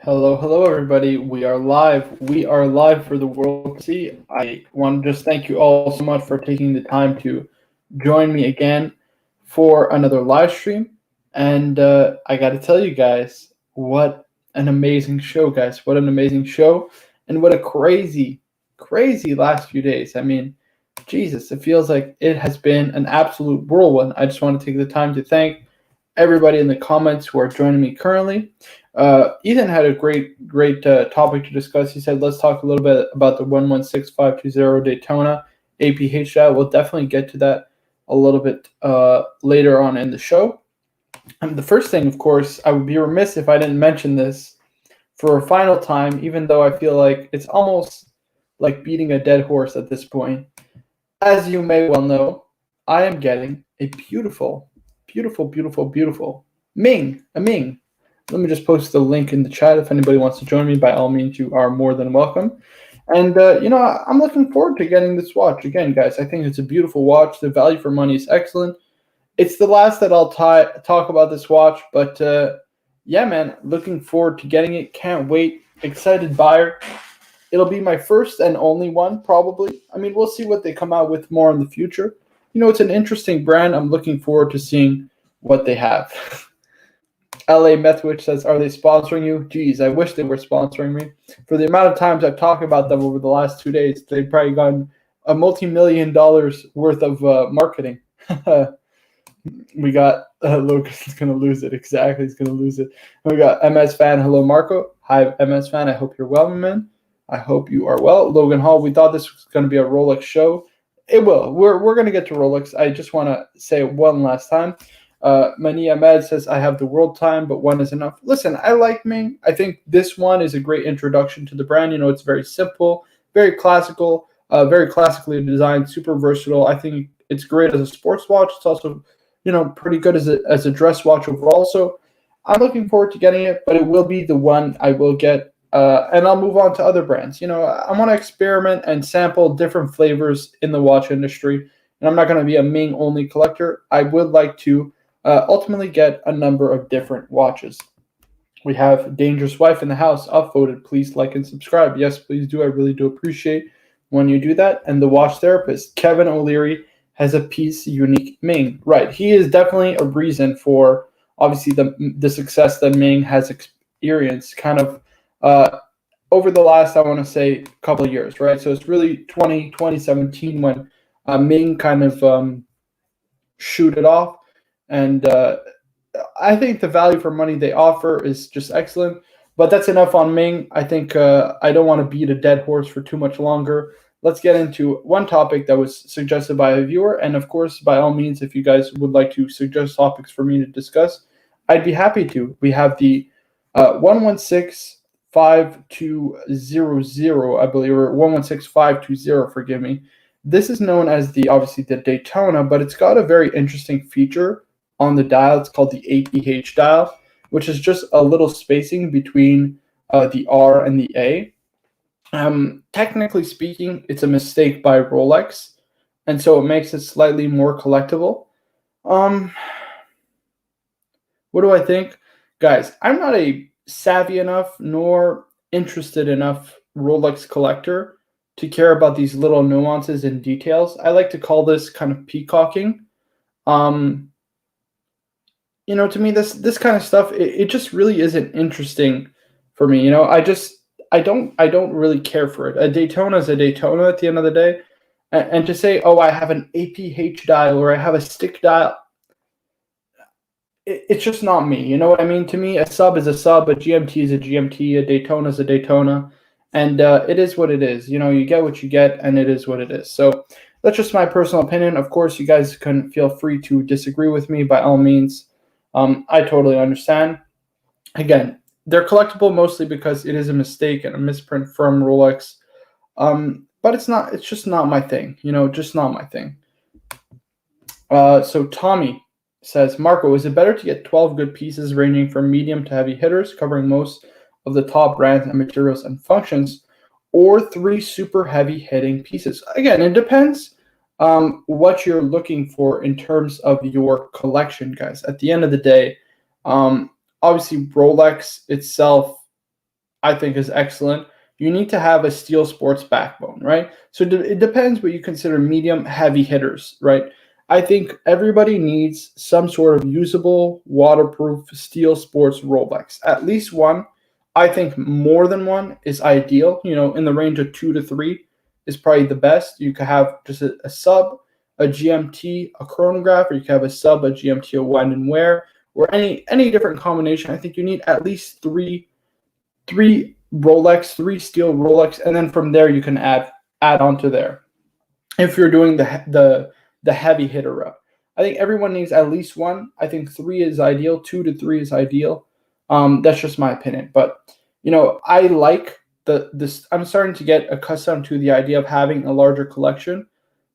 Hello, hello, everybody. We are live. We are live for the world to see. I want to just thank you all so much for taking the time to join me again for another live stream. And I got to tell you guys, what an amazing show, guys. What an amazing show. And what a crazy, crazy last few days. I mean, Jesus, it feels like it has been an absolute whirlwind. I just want to take the time to thank everybody in the comments who are joining me currently. Ethan had a great topic to discuss. He said, let's talk a little bit about the 116520 Daytona APH dial. We'll definitely get to that a little bit later on in the show. And the first thing, of course, I would be remiss if I didn't mention this for a final time, even though I feel like it's almost like beating a dead horse at this point. As you may well know, I am getting a beautiful, beautiful, beautiful, beautiful a Ming. Let me just post the link in the chat. If anybody wants to join me, by all means, you are more than welcome. And, I'm looking forward to getting this watch. Again, guys, I think it's a beautiful watch. The value for money is excellent. It's the last that I'll talk about this watch. But, yeah, man, looking forward to getting it. Can't wait. Excited buyer. It'll be my first and only one, probably. I mean, we'll see what they come out with more in the future. It's an interesting brand. I'm looking forward to seeing what they have. LA Methwich says, are they sponsoring you? Geez, I wish they were sponsoring me. For the amount of times I've talked about them over the last 2 days, they've probably gotten a multi-million dollars worth of marketing. We got Logan's going to lose it. Exactly, he's going to lose it. We got MS Fan. Hello, Marco. Hi, MS Fan. I hope you're well, man. I hope you are well. Logan Hall, we thought this was going to be a Rolex show. It will. We're going to get to Rolex. I just want to say one last time. Mani Ahmed says, I have the world time, but one is enough. Listen, I like Ming. I think this one is a great introduction to the brand. It's very simple, very classical, very classically designed, super versatile. I think it's great as a sports watch. It's also, pretty good as a dress watch overall. So I'm looking forward to getting it, but it will be the one I will get. And I'll move on to other brands. I want to experiment and sample different flavors in the watch industry. And I'm not going to be a Ming only collector. I would like to ultimately get a number of different watches. We have Dangerous Wife in the house, upvoted. Please like and subscribe. Yes, please do. I really do appreciate when you do that. And the watch therapist, Kevin O'Leary, has a piece unique Ming. Right. He is definitely a reason for, obviously, the success that Ming has experienced kind of over the last, I want to say, couple of years, right? So it's really 2017 when Ming kind of shoot it off. And I think the value for money they offer is just excellent. But that's enough on Ming. I think I don't want to beat a dead horse for too much longer. Let's get into one topic that was suggested by a viewer. And, of course, by all means, if you guys would like to suggest topics for me to discuss, I'd be happy to. We have the 1165200, I believe, or 116520, forgive me. This is known as obviously the Daytona, but it's got a very interesting feature on the dial. It's called the APH dial, which is just a little spacing between the R and the A. Technically speaking, it's a mistake by Rolex, and so it makes it slightly more collectible. What do I think? Guys, I'm not a savvy enough nor interested enough Rolex collector to care about these little nuances and details. I like to call this kind of peacocking. To me, this kind of stuff, it just really isn't interesting for me. I don't really care for it. A Daytona is a Daytona at the end of the day. And to say, oh, I have an APH dial or I have a stick dial, it's just not me. You know what I mean? To me, a sub is a sub, a GMT is a GMT, a Daytona is a Daytona. And it is what it is. You get what you get, and it is what it is. So that's just my personal opinion. Of course, you guys can feel free to disagree with me by all means. I totally understand. Again, they're collectible mostly because it is a mistake and a misprint from Rolex. But it's just not my thing, just not my thing. So Tommy says, Marco, is it better to get 12 good pieces ranging from medium to heavy hitters, covering most of the top brands and materials and functions, or 3 super heavy hitting pieces? Again, it depends what you're looking for in terms of your collection, guys. At the end of the day, obviously Rolex itself I think is excellent. You need to have a steel sports backbone, right? So it depends what you consider medium heavy hitters, right? I think everybody needs some sort of usable, waterproof steel sports Rolex. At least one. I think more than one is ideal. In the range of 2 to 3 is probably the best. You could have just a sub, a GMT, a chronograph, or you could have a sub, a GMT, a wind and wear, or any different combination. I think you need at least three Rolex, three steel Rolex, and then from there you can add onto there. If you're doing the heavy hitter route, I think everyone needs at least one. I think 3 is ideal. 2 to 3 is ideal. That's just my opinion. But I like this. I'm starting to get accustomed to the idea of having a larger collection.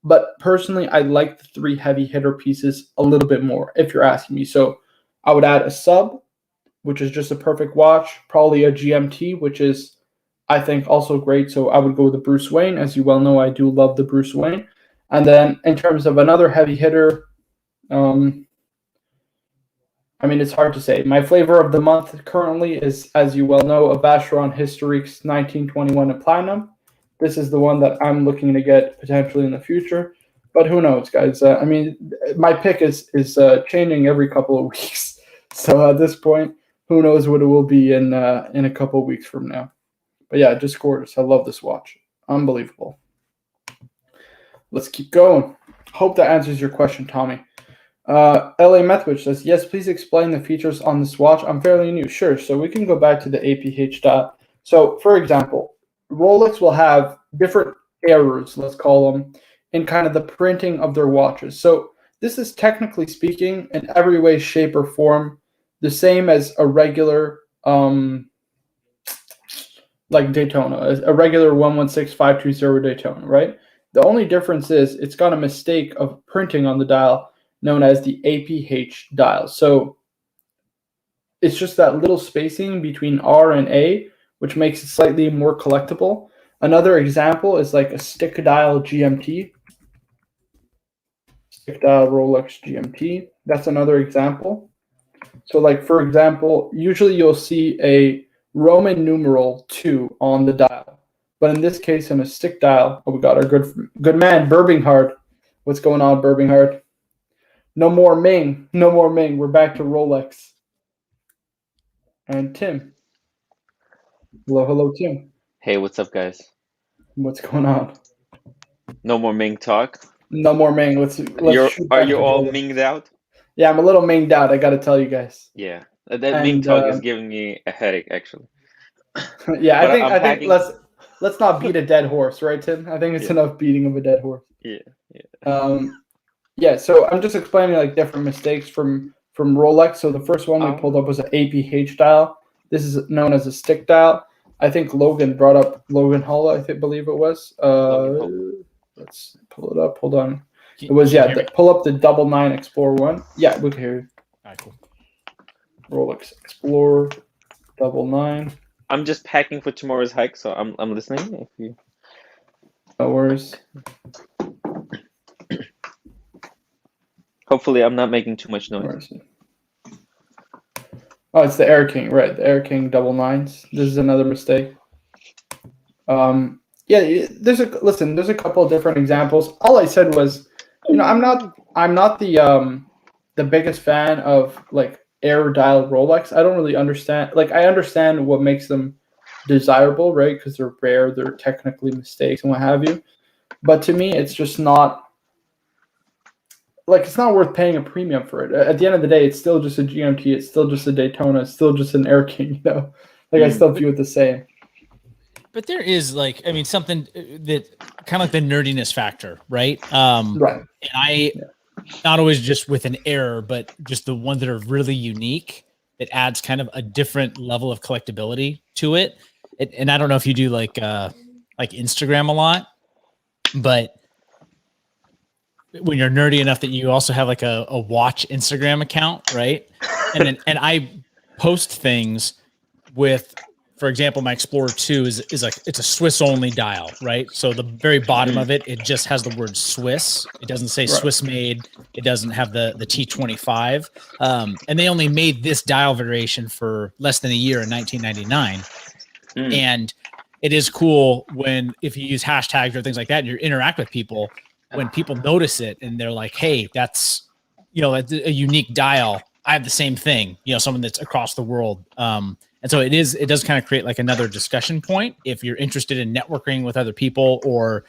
But personally, I like the 3 heavy hitter pieces a little bit more, if you're asking me. So I would add a sub, which is just a perfect watch, probably a GMT, which is, I think, also great. So I would go with the Bruce Wayne. As you well know, I do love the Bruce Wayne. And then in terms of another heavy hitter, it's hard to say. My flavor of the month currently is, as you well know, a Vacheron Historiques 1921 in platinum. This is the one that I'm looking to get potentially in the future. But who knows, guys? My pick is changing every couple of weeks. So at this point, who knows what it will be in a couple of weeks from now. But yeah, just gorgeous. I love this watch. Unbelievable. Let's keep going. Hope that answers your question, Tommy. LA Methwich says, yes, please explain the features on this watch. I'm fairly new. Sure. So we can go back to the APH dial. So, for example, Rolex will have different errors, let's call them, in kind of the printing of their watches. So this is, technically speaking, in every way, shape, or form, the same as a regular like Daytona, a regular 116520 Daytona, right? The only difference is it's got a mistake of printing on the dial known as the APH dial. So it's just that little spacing between R and A, which makes it slightly more collectible. Another example is like a stick dial GMT. Stick dial Rolex GMT. That's another example. So like, for example, usually you'll see a Roman numeral 2 on the dial. But in this case, in a stick dial, we got our good man, Birbinghard. What's going on, Birbinghard? No more Ming. No more Ming. We're back to Rolex. And Tim. Hello, Tim. Hey, what's up, guys? What's going on? No more Ming talk? No more Ming. Let's Are you all Minged out? Yeah, I'm a little Minged out, I got to tell you guys. Yeah, that Ming talk is giving me a headache, actually. Yeah, I think let's not beat a dead horse, right, Tim? I think it's enough beating of a dead horse. Yeah. So I'm just explaining like different mistakes from Rolex. So the first one we pulled up was an APH dial. This is known as a stick dial. I think Logan brought up Logan Hall, believe it was. Let's pull it up. Hold on. It was, pull up the 99 Explorer 1. Yeah, we can hear you. All right, cool. Rolex Explorer 99. I'm just packing for tomorrow's hike, so I'm listening. If you... No worries. Hopefully, I'm not making too much noise. Oh, it's the Air King, right? The Air King 99s. This is another mistake. There's a couple of different examples. All I said was, I'm not the biggest fan of like air dial Rolex. I don't really understand. Like, I understand what makes them desirable, right? Because they're rare, they're technically mistakes and what have you. But to me, it's just not. Like, it's not worth paying a premium for it. At the end of the day, it's still just a GMT. It's still just a Daytona. It's still just an Air King. I still view it the same. But there is something that kind of like the nerdiness factor, right? Right. And not always just with an error, but just the ones that are really unique that adds kind of a different level of collectability to it. And I don't know if you do like Instagram a lot, but when you're nerdy enough that you also have like a watch Instagram account, right? And I post things with, for example, my Explorer 2 is like, it's a Swiss only dial, right? So the very bottom of it just has the word Swiss. It doesn't say Swiss made. It doesn't have the T25. And they only made this dial variation for less than a year in 1999. And it is cool when if you use hashtags or things like that and you interact with people, when people notice it and they're like, hey, that's that's a unique dial. I have the same thing, someone that's across the world. And so it does kind of create like another discussion point if you're interested in networking with other people or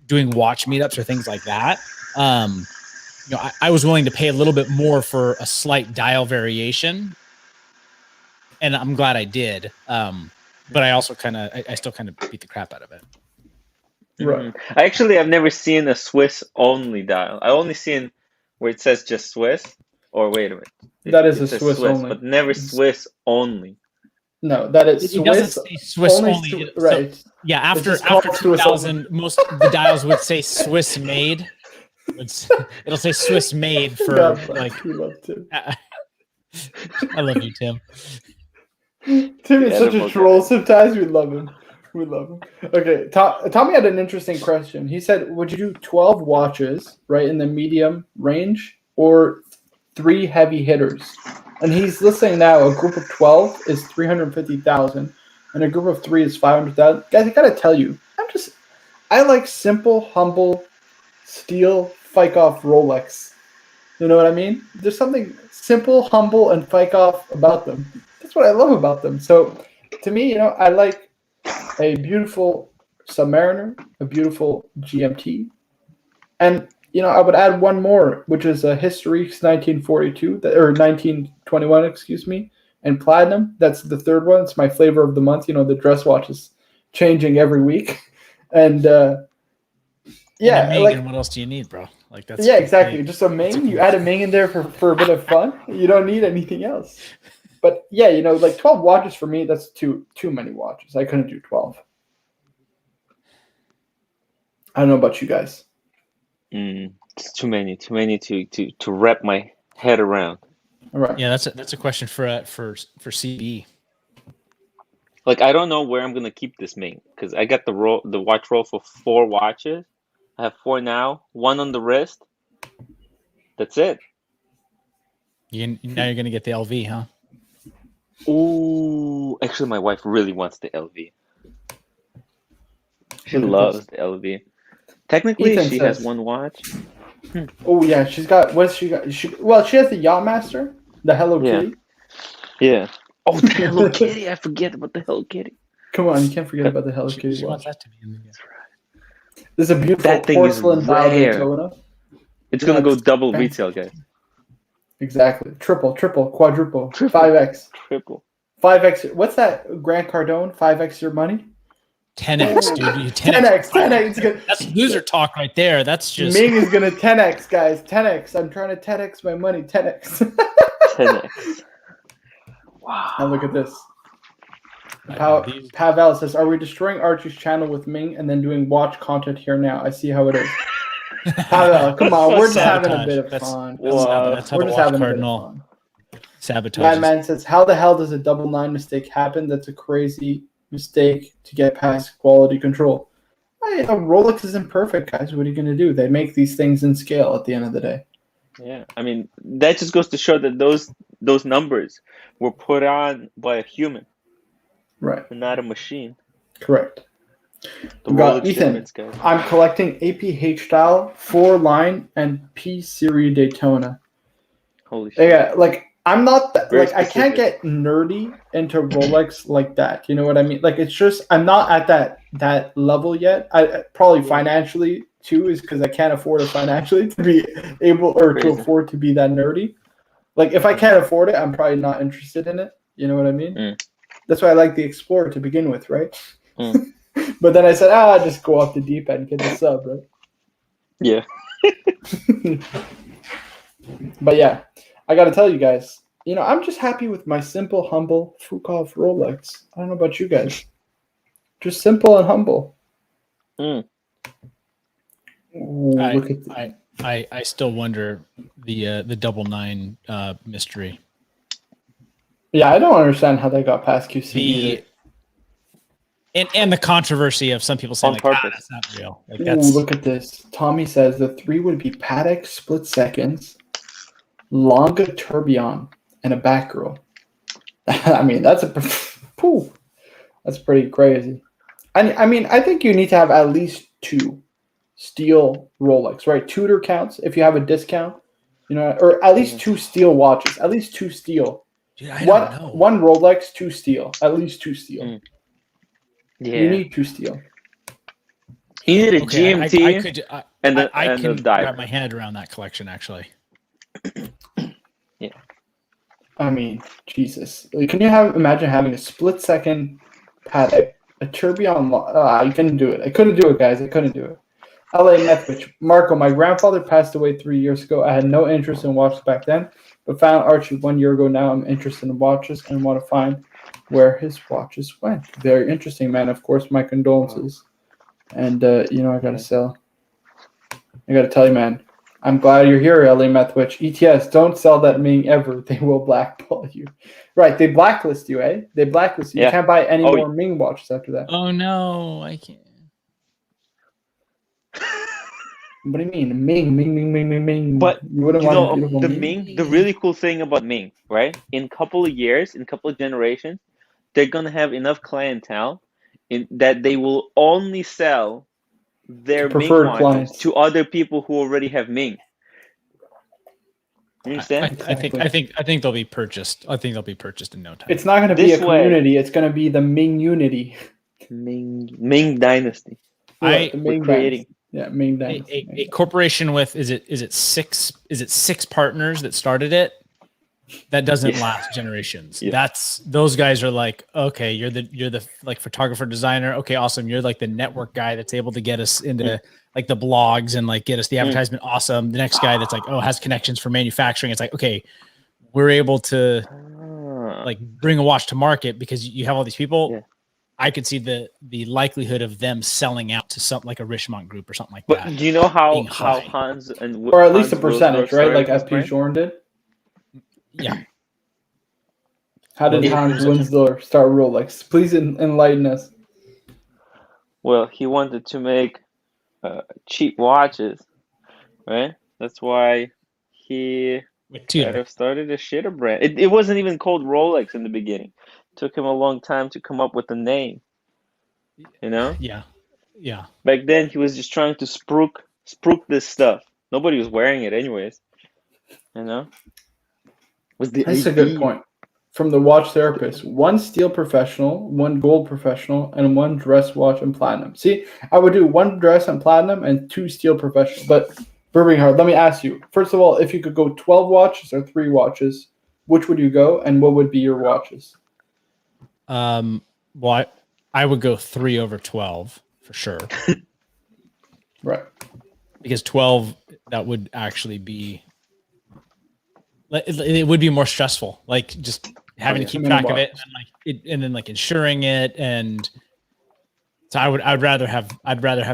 doing watch meetups or things like that. I was willing to pay a little bit more for a slight dial variation, and I'm glad I did. But I also I still kind of beat the crap out of it. Right. I've never seen a Swiss only dial. I only seen where it says just Swiss. Or wait a minute. That is it a says Swiss only. but never Swiss only. No, that is It doesn't Swiss. say Swiss only. Right. So, yeah, after Swiss 2000, most of the dials would say Swiss made. It'll say Swiss made for we love Tim. I love you, Tim. Tim is such a troll sometimes. We love him. Okay, Tommy had an interesting question. He said, would you do 12 watches, right, in the medium range, or 3 heavy hitters? And he's listening now. A group of 12 is 350,000, and a group of 3 is 500,000. Guys, I gotta tell you, I like simple, humble, steel, Fike-off Rolex. You know what I mean? There's something simple, humble, and Fike-off about them. That's what I love about them. So, to me, I like a beautiful Submariner, a beautiful GMT, and I would add one more, which is a Historiques 1942 or 1921, excuse me, and Platinum. That's the third one. It's my flavor of the month. The dress watch is changing every week, and yeah, and what else do you need, bro? Like that's exactly. Great. Just a Ming. You add a Ming in there for a bit of fun. You don't need anything else. But yeah, like 12 watches for me, that's too many watches. I couldn't do 12. I don't know about you guys. It's too many to wrap my head around. All right. Yeah, that's a question for CB. Like I don't know where I'm gonna keep this Ming because I got the watch roll for 4 watches. I have 4 now, 1 on the wrist. That's it. Now you're gonna get the LV, huh? Ooh, actually, my wife really wants the LV. She loves the LV. Technically, she has 1 watch. Oh yeah, she's got. What's she got? She has the Yachtmaster, the Hello Kitty. Yeah. Oh, the Hello Kitty! I forget about the Hello Kitty. Come on, you can't forget about the Hello Kitty. She wants that to be in there. That's right. There's a beautiful porcelain rare. Daytona. It's gonna go double retail, guys. Exactly. Triple, quadruple, 5x. Triple. 5x. What's that, Grant Cardone? 5x your money? 10x, dude. 10x. That's loser talk right there. That's just. Ming is going to 10x, guys. 10x. I'm trying to 10x my money. 10x. 10x. Wow. Now look at this. Pavel says, are we destroying Archie's channel with Ming and then doing watch content here now? I see how it is. Pavel, come on. We're just having a bit of fun. That's how we're the just watch having cardinal a bit of fun. sabotage. Man says, how the hell does a 99 mistake happen? That's a crazy mistake to get past quality control. Rolex isn't perfect, guys. What are you going to do? They make these things in scale at the end of the day. Yeah, I mean, that just goes to show that those numbers were put on by a human. Right. Not a machine. Correct. The Rolex Ethan, I'm collecting APH style 4-line and P series Daytona. Holy shit. Yeah, like I'm not that, Very like specific. I can't get nerdy into Rolex like that. You know what I mean? Like it's just I'm not at that level yet. I probably financially too is because I can't afford it financially to be able or to afford to be that nerdy. Like if I can't afford it, I'm probably not interested in it. You know what I mean? That's why I like the Explorer to begin with, right? But then I said, just go off the deep end and get the sub, right? Yeah. But yeah, I got to tell you guys, I'm just happy with my simple, humble Fukov Rolex. I don't know about you guys. Just simple and humble. Ooh, look at I still wonder the 99 mystery. Yeah, I don't understand how they got past QC. And the controversy of some people saying that's not real. Like look at this. Tommy says the 3 would be Patek split seconds, Longa tourbillon, and a back girl. I mean, that's a pooh. That's pretty crazy. I mean, I think you need to have at least 2 steel Rolex, right? Tudor counts if you have a discount, or at least 2 steel watches, at least 2 steel. Dude, I don't know. One Rolex, 2 steel, at least 2 steel. Mm. Yeah. You need 2 steel. He needed a Okay, GMT and the can diver. wrap my head around that collection actually. Yeah. I mean, Jesus. Can you imagine having a split-second Patek, a tourbillon? I couldn't do it. I couldn't do it, guys. I couldn't do it. LA Methwich. Marco, my grandfather passed away 3 years ago. I had no interest in watches back then, but found Archie 1 year ago. Now I'm interested in watches and want to find where his watches went. Very interesting, man. Of course, my condolences. And, I got to sell. I got to tell you, man. I'm glad you're here, LA Methwich. ETS, don't sell that Ming ever. They will blackball you. Right, they blacklist you, eh? They blacklist you. Yeah. You can't buy any more Ming watches after that. Oh no, I can't. What do you mean? Ming. But you wouldn't want a beautiful the Ming, the really cool thing about Ming, right? In a couple of years, in a couple of generations, they're gonna have enough clientele that they will only sell their Ming watches clients to other people who already have Ming. You understand? I think they'll be purchased. I think they'll be purchased in no time. It's not going to be a community. It's going to be the Ming unity. Ming dynasty. The Ming creating. Dynasty. Yeah, Ming dynasty. A corporation with is it six partners that started it? That doesn't last generations. Yeah. Those guys are like, okay, you're the like photographer designer. Okay, awesome. You're like the network guy that's able to get us into like the blogs and like get us the advertisement. Awesome. The next guy that's like, has connections for manufacturing. It's like, okay, we're able to like bring a watch to market because you have all these people. Yeah. I could see the likelihood of them selling out to something like a Richemont group or something like that. But do you know how Hans and or at least a percentage, right? Like FP Jordan did. Yeah. How did Hans Winslow start Rolex? Please enlighten us. Well, he wanted to make cheap watches, right? That's why he kind of started a shitter brand. It wasn't even called Rolex in the beginning. It took him a long time to come up with the name. You know? Yeah. Yeah. Back then, he was just trying to spruik this stuff. Nobody was wearing it anyways. You know? That's a good point. From the watch therapist, 1 steel professional, 1 gold professional, and 1 dress watch and platinum. See, I would do 1 dress and platinum and 2 steel professional. But Birmingham, let me ask you. First of all, if you could go 12 watches or 3 watches, which would you go, and what would be your watches? Well, I would go 3 over 12 for sure. Right. Because 12, that would actually be. It would be more stressful, like just having to keep track of it, and then like insuring it, and so I'd rather have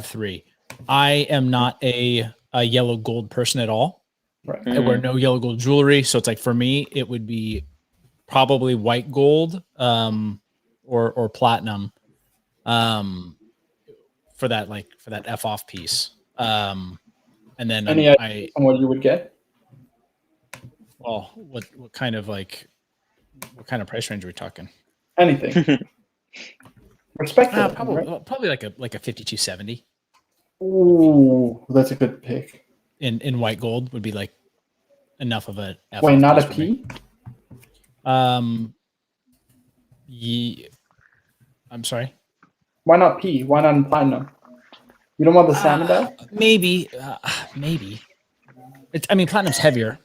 3. I am not a yellow gold person at all. Right. I wear no yellow gold jewelry, so it's like for me it would be probably white gold, or platinum, for that F off piece, and then any idea on what you would get? Well, what kind of price range are we talking? Anything. Respectful. Probably like a 5270. Ooh, that's a good pick. In white gold would be like enough of a F. Wait, not a P? I'm sorry. Why not P? Why not in platinum? You don't want the salmon dial? Maybe. Platinum's heavier.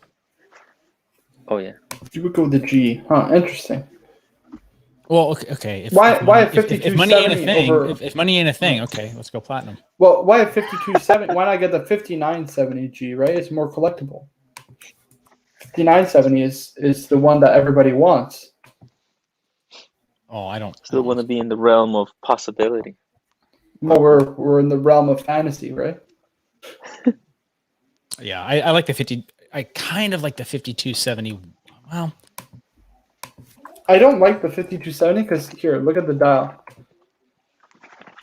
Oh yeah. You would go with the G, huh? Interesting. Well, okay. Why a 5270? If money ain't a thing, if money ain't a thing, okay, let's go platinum. Well, why a 5270? Why not get the 5970 G? Right, it's more collectible. 5970 is the one that everybody wants. Oh, I don't still want to be in the realm of possibility. Well, we're in the realm of fantasy, right? Yeah, I like the 50. I kind of like the 5270. Well, I don't like the 5270 because here, look at the dial.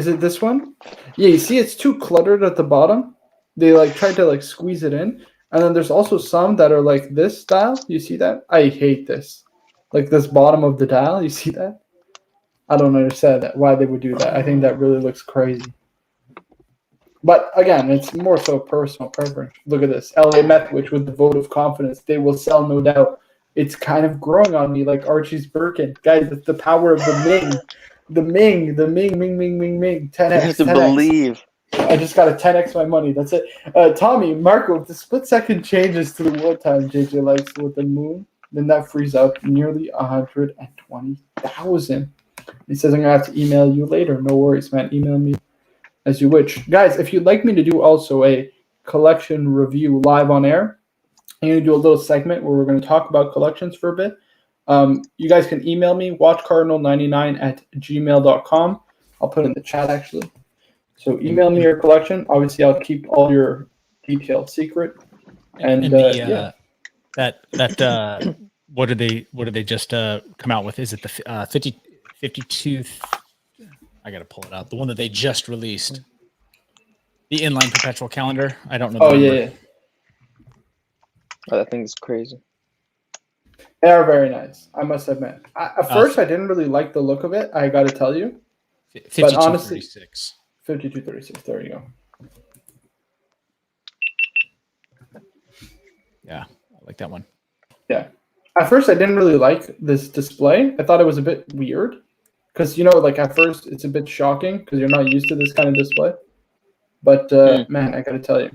Is it this one? Yeah, you see it's too cluttered at the bottom. They tried to squeeze it in. And then there's also some that are like this dial. You see that? I hate this. Like this bottom of the dial. You see that? I don't understand why they would do that. I think that really looks crazy. But again, it's more so personal preference. Look at this. LA Methwich with the vote of confidence. They will sell, no doubt. It's kind of growing on me like Archie's Birkin. Guys, it's the power of the Ming. The Ming. 10x. You have to 10x. believe. I just got to 10x my money. That's it. Tommy, Marco, if the split second changes to the world time JJ likes with the moon, then that frees up nearly 120,000. He says, I'm going to have to email you later. No worries, man. Email me as you wish. Guys, if you'd like me to do also a collection review live on air, I'm going to do a little segment where we're going to talk about collections for a bit. You guys can email me, watchcardinal99@gmail.com. I'll put it in the chat, actually. So email me your collection. Obviously, I'll keep all your details secret. And yeah. What did they just come out with? Is it the 52? I gotta pull it out. The one that they just released, the inline perpetual calendar. I don't know. Oh yeah. Oh, that thing is crazy. They are very nice, I must admit. At first, I didn't really like the look of it. I got to tell you. 5236. 5236. There you go. Yeah, I like that one. Yeah. At first, I didn't really like this display. I thought it was a bit weird because, like at first, it's a bit shocking because you're not used to this kind of display. But, man, I got to tell you.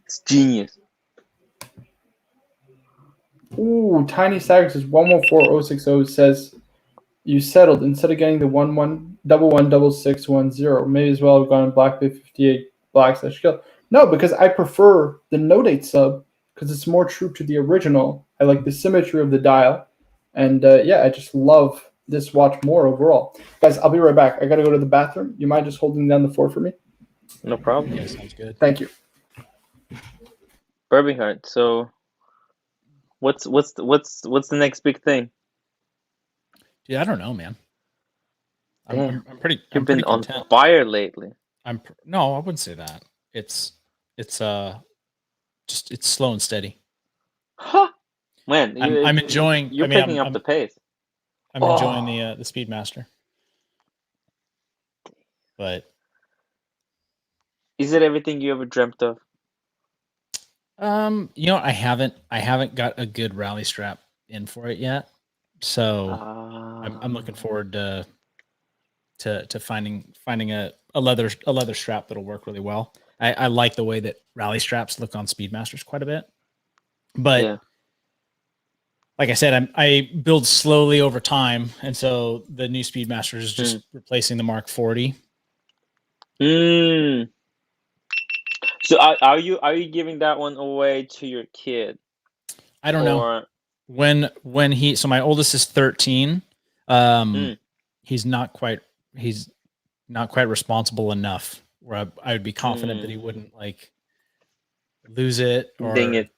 It's genius. Ooh, Tiny Sager says 114060 says you settled instead of getting the 11116610. May as well have gone Black Bay 58 Black/Kill. No, because I prefer the No Date sub because it's more true to the original. I like the symmetry of the dial, and yeah, I just love this watch more overall. Guys, I'll be right back. I gotta go to the bathroom. You mind just holding down the fort for me? No problem. Yeah, sounds good. Thank you. Birmingham. So, what's the next big thing? Dude, I don't know, man. I'm pretty. You've been on content. fire lately. No, I wouldn't say that. It's slow and steady. Huh? Man, I'm enjoying. You're picking up the pace. I'm enjoying the Speedmaster. But is it everything you ever dreamt of? I haven't got a good rally strap in for it yet. So I'm looking forward to finding a leather strap that'll work really well. I like the way that rally straps look on Speedmasters quite a bit. But yeah. Like I said, I build slowly over time, and so the new Speedmaster is just replacing the Mark 40. So are you giving that one away to your kid? I don't know. When so my oldest is 13. He's not quite responsible enough where I would be confident that he wouldn't like lose it or ding it.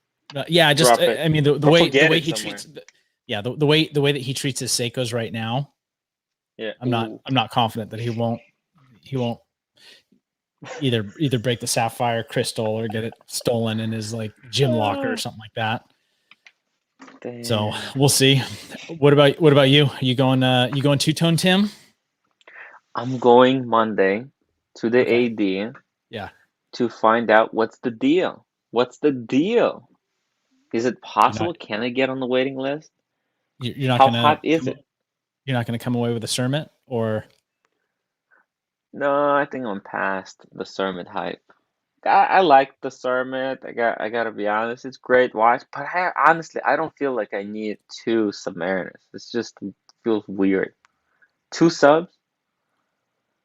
Yeah, just I mean the way he somewhere. treats the way that he treats his Seikos right now. Yeah, I'm not confident that he won't either break the sapphire crystal or get it stolen in his like gym locker or something like that. Damn. So we'll see. What about you? You going two-tone, Tim? I'm going Monday to the AD. Yeah. To find out what's the deal. What's the deal? Is it possible? Can I get on the waiting list? You're not How gonna, hot is it? You're not going to come away with a Cermet or? No, I think I'm past the Cermet hype. I like the Cermet. I gotta be honest, it's great watch, but honestly I don't feel like I need two Submariners. It just feels weird. Two subs?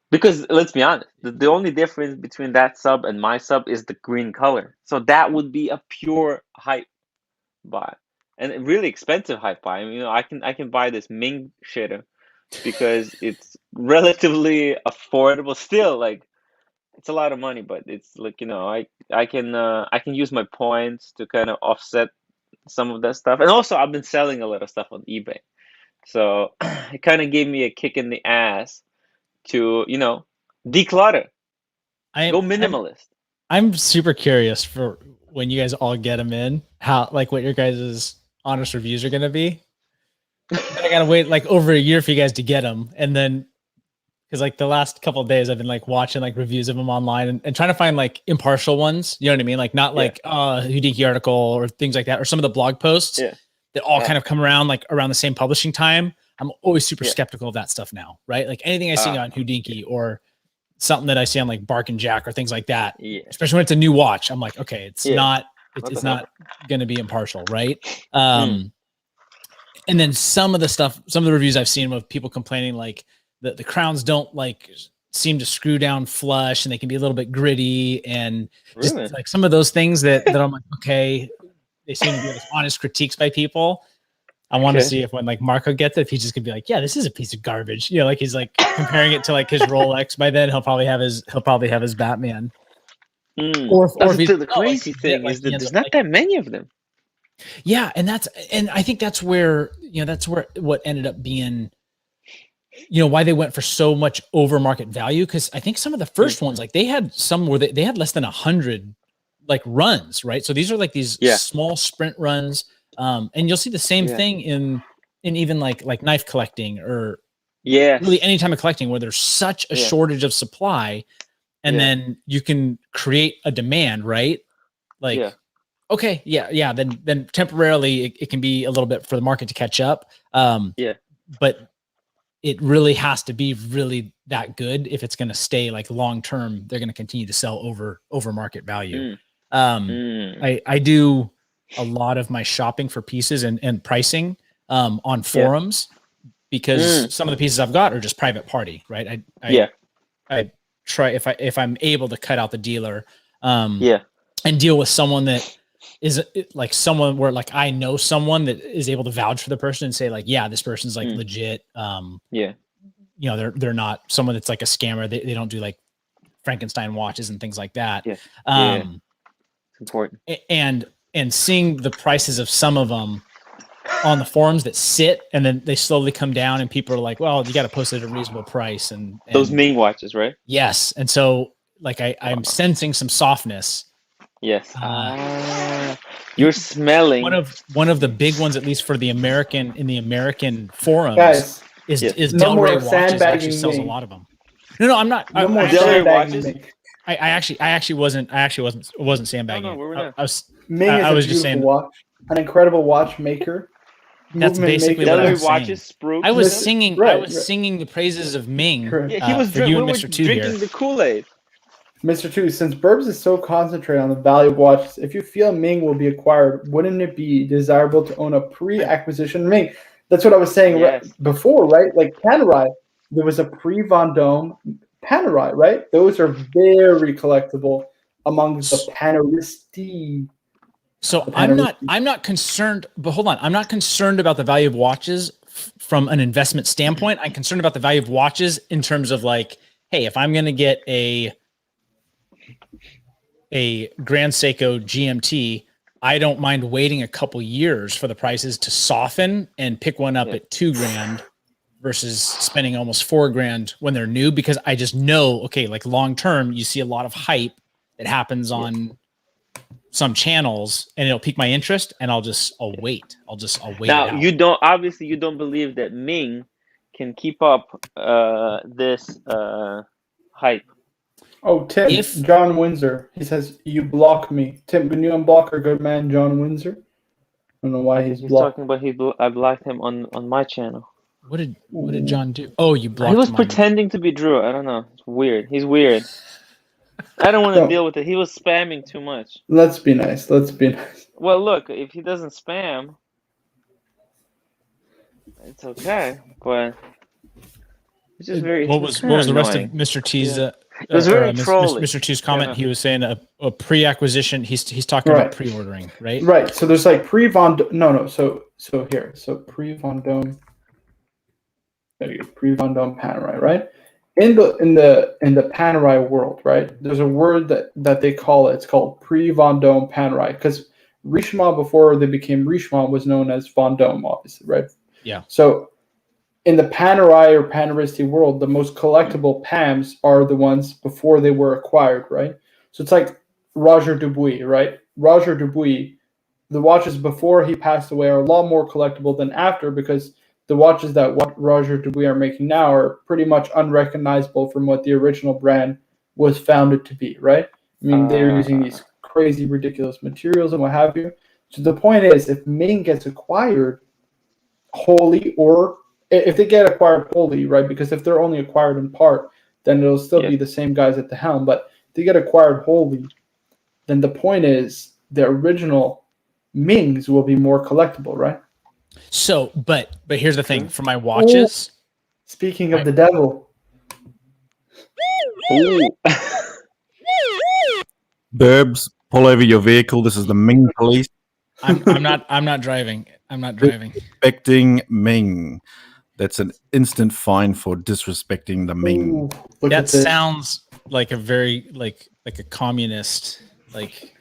Because let's be honest, the only difference between that sub and my sub is the green color. So that would be a pure hype buy. And a really expensive hype buy. I mean, I can buy this MING shitter because it's relatively affordable still. Like, it's a lot of money, but it's like, I can use my points to kind of offset some of that stuff. And also I've been selling a lot of stuff on eBay. So it kind of gave me a kick in the ass to, declutter. Go minimalist. I'm super curious for when you guys all get them in, how, like, what your guys' honest reviews are going to be. I gotta wait like over a year for you guys to get them, and then because like the last couple of days I've been like watching like reviews of them online and trying to find like impartial ones. You know what I mean? Like not like Houdini article or things like that, or some of the blog posts that all kind of come around like around the same publishing time. I'm always super skeptical of that stuff now, right? Like anything I see on Houdini or something that I see on like Bark and Jack or things like that, especially when it's a new watch, I'm like, okay, it's not going to be impartial, right? And then some of the reviews I've seen of people complaining like the crowns don't like seem to screw down flush and they can be a little bit gritty and just like some of those things that I'm like, okay, they seem to be like honest critiques by people. I want to see if when like Marco gets it, if he's just gonna be like, yeah, this is a piece of garbage. You know, like he's like comparing it to like his Rolex. By then he'll probably have his Batman. Or the crazy thing is that there's not that many of them. Yeah, and I think that's where what ended up being, why they went for so much over market value. Because I think some of the first ones, like they had some where they had less than 100 like runs, right? So these are like these small sprint runs. And you'll see the same thing in even like knife collecting or really any time of collecting where there's such a shortage of supply, and then you can create a demand, right? Like, okay, then temporarily it can be a little bit for the market to catch up. But it really has to be really that good if it's going to stay like long term. They're going to continue to sell over market value. I do a lot of my shopping for pieces and pricing on forums because some of the pieces I've got are just private party, right? I try if I'm able to cut out the dealer and deal with someone that is like someone where like I know someone that is able to vouch for the person and say like, yeah, this person's like legit. They're not someone that's like a scammer. They don't do like Frankenstein watches and things like that. It's important. And seeing the prices of some of them on the forums that sit and then they slowly come down and people are like, well, you got to post it at a reasonable price. And those Ming watches, right? Yes. And so like I'm sensing some softness. Yes. You're smelling one of the big ones, at least for the American forums, guys, is no Del more Rey Watches actually sells Ming. a lot of them. No, I'm not. No more Del Rey sandbagging. watches. I actually wasn't sandbagging. No, we're not. Ming is I was a just beautiful saying watch, an incredible watchmaker. That's basically Del what I Rey was watches, saying. Sprooks. I was singing. Right, I was singing the praises of Ming. Yeah, he was for you and Mr. Two drinking here. the Kool-Aid. Mr. Two, since Burbs is so concentrated on the value of watches, if you feel Ming will be acquired, wouldn't it be desirable to own a pre-acquisition Ming? That's what I was saying before, right? Like Panerai, there was a pre-Vendôme Panerai, right? Those are very collectible among the Paneristi. So I'm not concerned, but hold on. I'm not concerned about the value of watches from an investment standpoint. I'm concerned about the value of watches in terms of like, hey, if I'm going to get a Grand Seiko GMT, I don't mind waiting a couple years for the prices to soften and pick one up at $2,000 versus spending almost $4,000 when they're new, because I just know, okay, like long term, you see a lot of hype that happens on some channels and it'll pique my interest and I'll wait. I'll wait. Now you don't believe that Ming can keep up this hype. Oh, Tim, John Windsor. He says, you block me. Tim, can you unblock our good man, John Windsor? I don't know why he's blocked. Talking about I blocked him on my channel. What did John do? Oh, you blocked him. He was pretending to be Drew. I don't know. It's weird. He's weird. I don't want to deal with it. He was spamming too much. Let's be nice. Well, look, if he doesn't spam, it's okay. But it's just very. What was the rest of Mr. T's? It was very trolly. Mr. T's comment. He was saying a pre-acquisition. He's talking about pre-ordering, right? Right. So there's like pre-Vendôme. No. So here. So pre-Vendôme. Pre-Vendôme Panerai, right? In the Panerai world, right? There's a word that they call it. It's called pre-Vendôme Panerai, because Richemont, before they became Richemont, was known as Vendôme, obviously, right? Yeah. So in the Panerai or Paneristi world, the most collectible PAMs are the ones before they were acquired, right? So it's like Roger Dubuis, right? Roger Dubuis, the watches before he passed away are a lot more collectible than after, because the watches that what Roger Dubuis are making now are pretty much unrecognizable from what the original brand was founded to be, right? I mean, they're using these crazy, ridiculous materials and what have you. So the point is, if Ming gets acquired wholly, or if they get acquired wholly, right? Because if they're only acquired in part, then it'll still be the same guys at the helm. But if they get acquired wholly, then the point is the original Mings will be more collectible, right? So, but here's the thing: for my watches. Speaking of the devil, Burbs, pull over your vehicle. This is the Ming police. I'm not driving. I'm not driving. Disrespecting Ming. That's an instant fine for disrespecting the Ming. That sounds like a very like a communist like.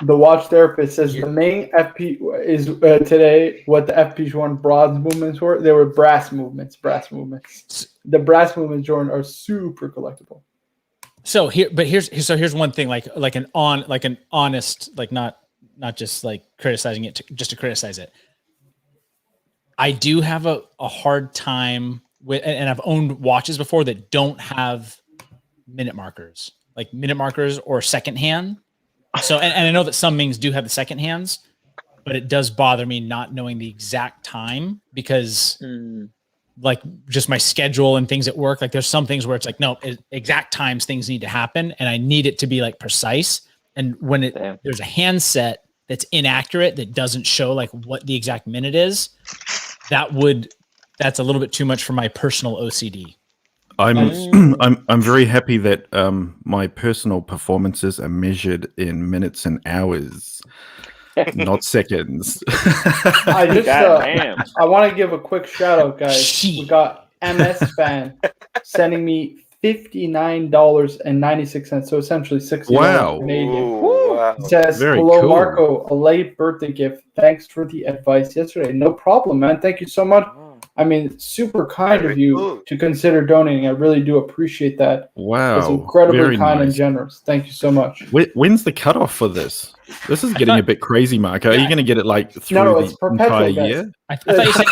The watch therapist says the Ming FP is today what the FP1 bronze movements were. They were brass movements. The brass movements, Jordan, are super collectible. So here's one thing, like an honest, like not just like criticizing it just to criticize it. I do have a hard time with, and I've owned watches before that don't have minute markers or second hand. So, and I know that some Mings do have the second hands, but it does bother me not knowing the exact time because like just my schedule and things at work, like there's some things where it's like, no, exact times things need to happen. And I need it to be like precise. And when there's a handset that's inaccurate, that doesn't show like what the exact minute is, that's a little bit too much for my personal OCD. I'm very happy that my personal performances are measured in minutes and hours, not seconds. I want to give a quick shout out, guys. We got MS Fan sending me $59.96, so essentially $60 Canadian. Wow. It says, hello, Marco, a late birthday gift. Thanks for the advice yesterday. No problem, man. Thank you so much. I mean, super kind of you to consider donating. I really do appreciate that. Wow. It's incredibly kind and generous. Thank you so much. When's the cutoff for this? This is getting a bit crazy, Marco. Are you going to get it like through the entire year? I thought you said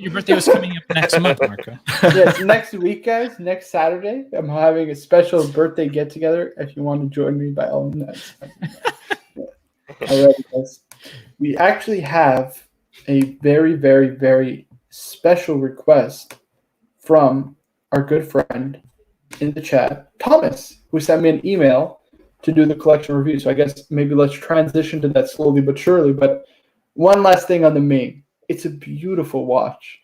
your birthday was coming up next month, Marco. Yes, next week, guys. Next Saturday, I'm having a special birthday get-together. If you want to join me, by all means. All right, guys. We actually have a very, very, very special request from our good friend in the chat, Thomas, who sent me an email to do the collection review. So I guess maybe let's transition to that slowly but surely. But one last thing on the Ming. It's a beautiful watch.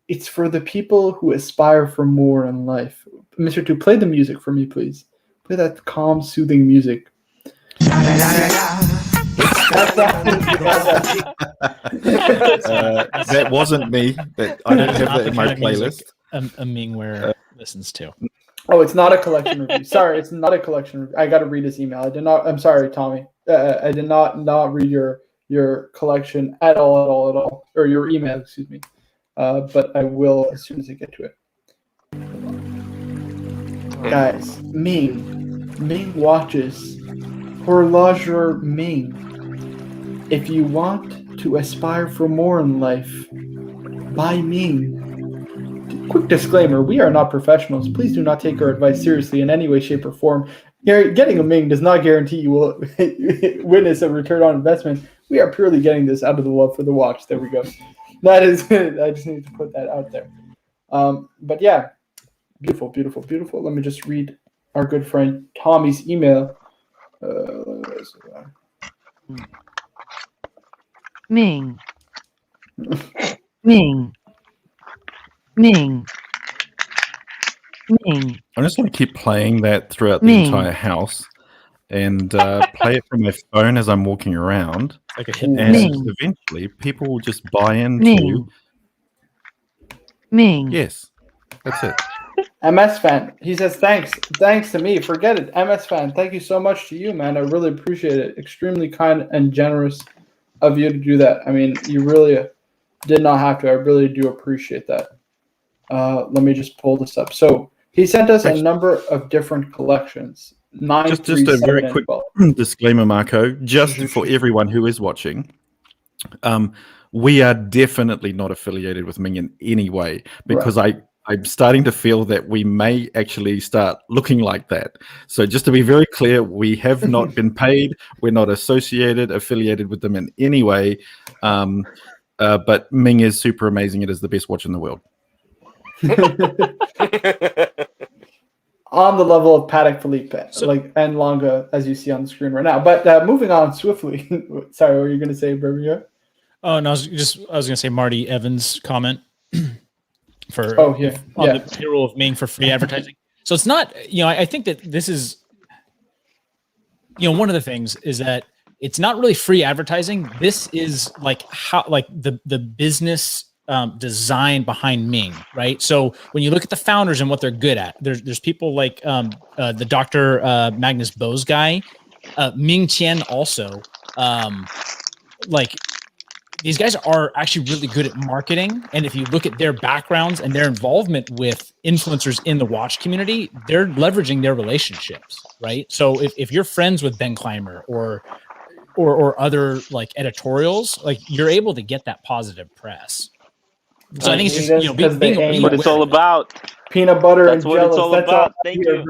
It's for the people who aspire for more in life. Mr. Two, play the music for me, please. Play that calm, soothing music. That wasn't me. I don't have that in my playlist. A Mingware listens to. Oh, it's not a collection review. Sorry, it's not a collection review. I got to read this email. I'm sorry, Tommy. I did not read your collection at all, or your email, excuse me. But I will as soon as I get to it. Guys, Ming watches, Horloger Ming. If you want to aspire for more in life, buy Ming. Quick disclaimer, we are not professionals. Please do not take our advice seriously in any way, shape, or form. Getting a Ming does not guarantee you will witness a return on investment. We are purely getting this out of the love for the watch. There we go. That is it. I just need to put that out there. But yeah, beautiful, beautiful, beautiful. Let me just read our good friend Tommy's email. Ming. Ming. Ming. Ming. I'm just going to keep playing that throughout the entire house and play it from my phone as I'm walking around. Like a hit. And eventually people will just buy into. Ming. Yes, that's it. MS Fan. He says, thanks to me. Forget it. MS Fan, thank you so much to you, man. I really appreciate it. Extremely kind and generous of you to do that. I mean, you really did not have to. I really do appreciate that. Let me just pull this up. So he sent us a number of different collections. Just a very quick disclaimer, Marco, just for everyone who is watching. we are definitely not affiliated with Ming in any way, because I'm starting to feel that we may actually start looking like that. So just to be very clear, we have not been paid. We're not affiliated with them in any way. But Ming is super amazing. It is the best watch in the world. On the level of Patek Philippe, and Longa, as you see on the screen right now. But moving on swiftly. Sorry, what were you going to say, Birmingham? Oh no, I was going to say Marty Evans' comment for on the payroll of Ming for free advertising. So it's not, I think that this is, one of the things is that it's not really free advertising. This is like the business design behind Ming, right? So when you look at the founders and what they're good at, there's people like the Dr. Magnus Bose guy, Ming Qian also, these guys are actually really good at marketing. And if you look at their backgrounds and their involvement with influencers in the watch community, they're leveraging their relationships, right? So if you're friends with Ben Clymer or other like editorials, like you're able to get that positive press. So I think it's just, being what it's all about. Peanut butter That's and what jealous. It's all That's about. all Thank you.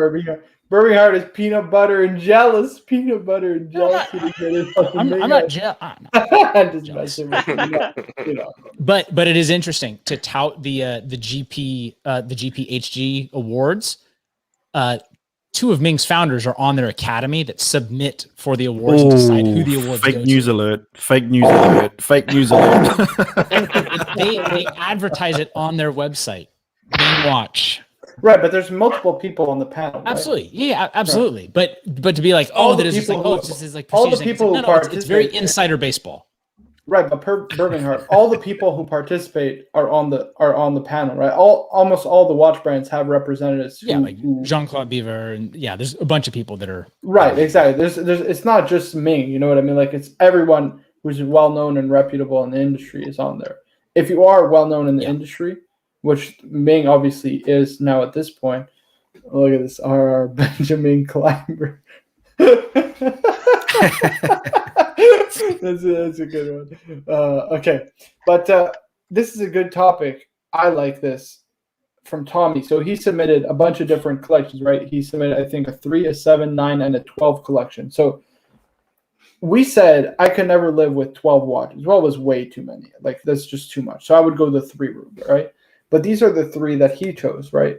Birmingham Heart is peanut butter and jealous. Peanut butter and jealous. I'm not jealous. But it is interesting to tout the GPHG awards. Two of Ming's founders are on their academy that submit for the awards and decide who the awards fake go news to. alert. Fake news alert. Fake news alert. They advertise it on their website. Ming Watch. Right, but there's multiple people on the panel. Absolutely, right? yeah, absolutely. Right. But to be like, it's just like all the people who participate, it's very insider baseball. Right, but Birmingham Heart, all the people who participate are on the panel, right? Almost all the watch brands have representatives. Like Jean-Claude Beaver, and there's a bunch of people that are right. Exactly. There's it's not just Ming. You know what I mean? Like it's everyone who's well known and reputable in the industry is on there. If you are well known in the industry, which Ming obviously is now at this point. Look at this, R.R. Benjamin Clymer. That's a good one. Okay, but this is a good topic. I like this from Tommy. So he submitted a bunch of different collections, right? He submitted, I think, a 3, a 7, 9, and a 12 collection. So we said I could never live with 12 watches. 12 was way too many. Like, that's just too much. So I would go the 3 route, right? But these are the 3 that he chose, right?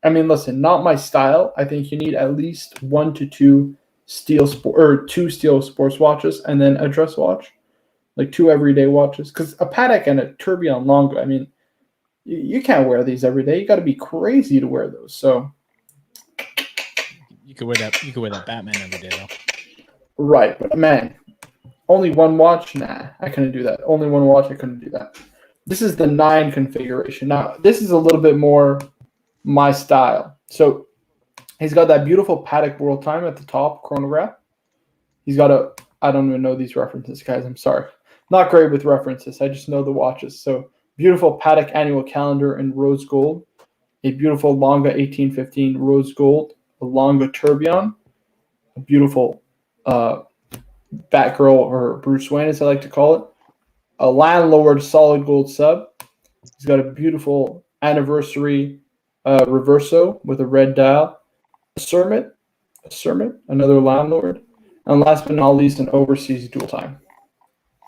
I mean, listen, not my style. I think you need at least 1 to 2 2 steel sports watches and then a dress watch, like 2 everyday watches. Because a Patek and a Tourbillon Longa, I mean, you can't wear these every day. You got to be crazy to wear those. So you could wear that. You could wear that Batman every day, though. Right, but man, only 1 watch? Nah, I couldn't do that. Only 1 watch? I couldn't do that. This is the 9 configuration. Now, this is a little bit more my style. So he's got that beautiful Patek World Time at the top, chronograph. He's got I don't even know these references, guys. I'm sorry. Not great with references. I just know the watches. So beautiful Patek annual calendar in rose gold. A beautiful Longa 1815 rose gold. A Longa Tourbillon. A beautiful Batgirl, or Bruce Wayne, as I like to call it. A Landlord solid gold sub. He's got a beautiful anniversary reverso with a red dial. A Sermon, another Landlord. And last but not least, an overseas dual time.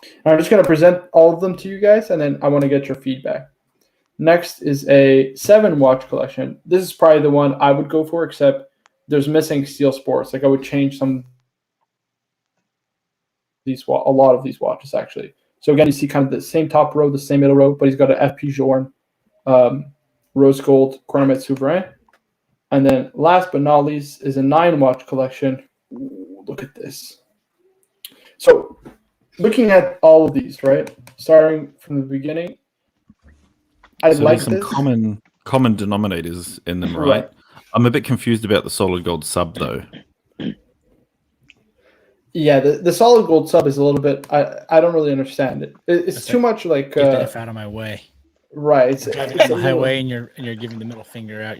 And I'm just going to present all of them to you guys, and then I want to get your feedback. Next is a 7 watch collection. This is probably the one I would go for, except there's missing steel sports. Like I would change a lot of these watches, actually. So again, you see kind of the same top row, the same middle row, but he's got an FP Journe rose gold chronometre souverain. And then last but not least is a 9 watch collection. Ooh, look at this. So looking at all of these, right, starting from the beginning, I like some this. common denominators in them, right? I'm a bit confused about the solid gold sub, though. Yeah, the solid gold sub is a little bit. I don't really understand it. It's too much like. Get the F out of my way. Right. It's driving on the highway, and you're giving the middle finger out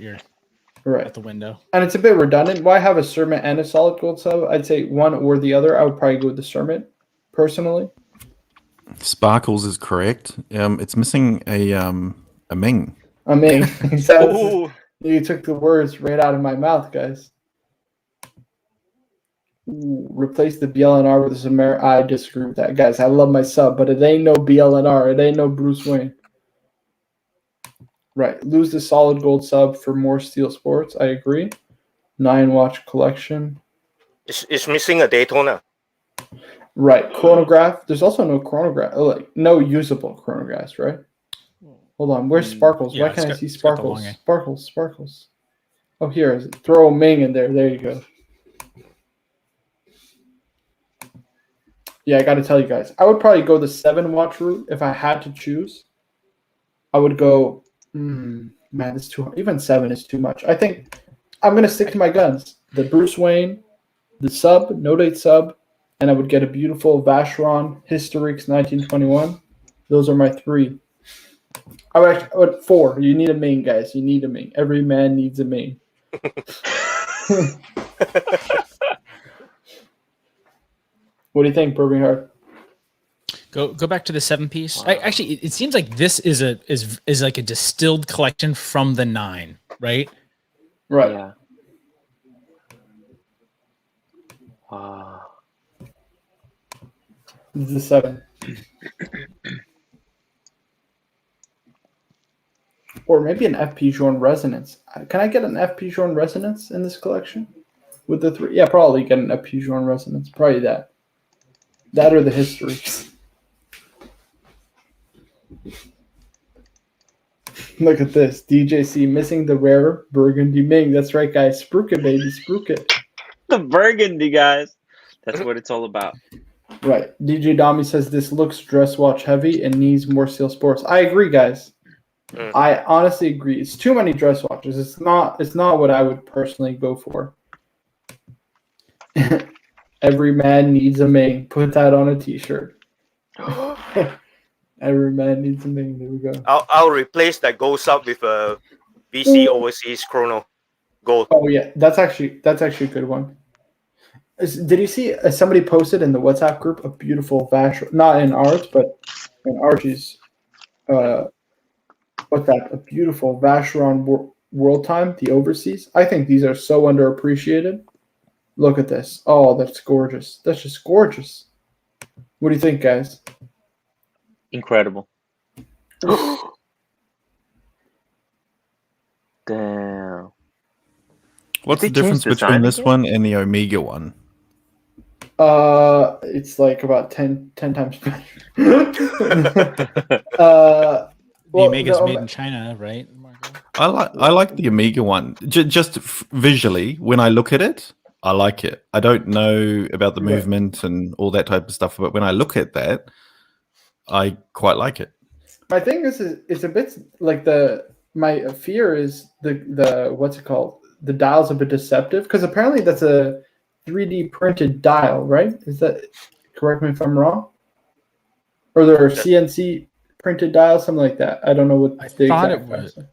out the window. And it's a bit redundant. Why have a Sermon and a solid gold sub? I'd say one or the other. I would probably go with the Sermon, personally. Sparkles is correct. It's missing a Ming. I mean, Ooh. you took the words right out of my mouth, guys. Ooh, replace the BLNR with the I disagree with that, guys. I love my sub, but it ain't no BLNR. It ain't no Bruce Wayne. Right. Lose the solid gold sub for more Steel Sports. I agree. 9-watch collection. It's missing a Daytona. Right. Chronograph. There's also no chronograph. Like no usable chronographs, right? Hold on. Where's Sparkles? Yeah, Why can't I see it's got the Sparkles? long A. Sparkles. Oh, here. Throw a Ming in there. There you go. Yeah, I got to tell you guys. I would probably go the 7-watch route if I had to choose. I would go. Man, it's too. Even 7 is too much. I think I'm gonna stick to my guns. The Bruce Wayne, the sub, no date sub, and I would get a beautiful Vacheron Historiques 1921. Those are my 3. I would 4. You need a Ming, guys. You need a Ming. Every man needs a Ming. What do you think, Burby Hard? Go back to the 7-piece. Actually, it seems like this is like a distilled collection from the 9, right? Right. Yeah. Wow. This is the 7. Or maybe an FP Journe Resonance. Can I get an FP Journe Resonance in this collection? With the 3? Yeah, probably get an FP Journe Resonance. Probably that. That or the Histories. Look at this. DJC missing the rare Burgundy Ming. That's right, guys. Spruik it, baby. Spruik it. The burgundy, guys. That's what it's all about. Right. DJ Dami says this looks dress watch heavy and needs more Steel Sports. I agree, guys. I honestly agree. It's too many dress watches. It's not what I would personally go for. Every man needs a Ming. Put that on a t-shirt. Every man needs a Ming. There we go. I'll replace that gold sub with a VC Overseas Chrono Gold. Oh yeah, that's actually a good one. Did you see somebody posted in the WhatsApp group a beautiful Vacheron? Not in ours, but in Archie's. What's that? A beautiful Vacheron World Time, the Overseas. I think these are so underappreciated. Look at this. Oh, that's gorgeous. That's just gorgeous. What do you think, guys? Incredible. Damn. What's Did the they change difference the between design this again? one and the Omega one? It's like about 10 times better. The Well, Omega's the made in China, right, Marco? I like the Omega one. Just visually, when I look at it, I like it. I don't know about the Right. movement and all that type of stuff, but when I look at that, I quite like it. My thing is it's a bit like my fear is the what's it called? The dial's a bit deceptive because apparently that's a 3D printed dial, right? Is that correct me if I'm wrong? Or there are CNC printed dials, something like that. I don't know what I the thought exact it was. price is.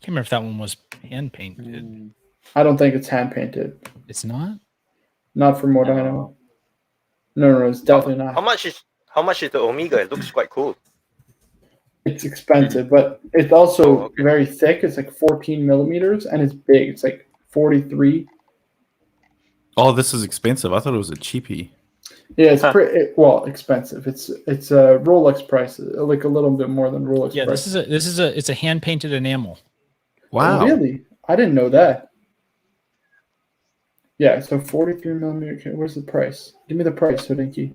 Can't remember if that one was hand painted. I don't think it's hand painted. It's not. Not from what I know. No, it's definitely not. How much is the Omega? It looks quite cool. It's expensive, but it's also okay. very thick. It's like 14 millimeters and it's big. It's like 43. Oh, this is expensive. I thought it was a cheapie. Yeah, it's pretty expensive. It's a Rolex price, like a little bit more than Rolex. Yeah, price. it's a hand painted enamel. Wow. Oh, really? I didn't know that. Yeah, so 43 millimeter. Okay, where's the price? Give me the price, Hodinky.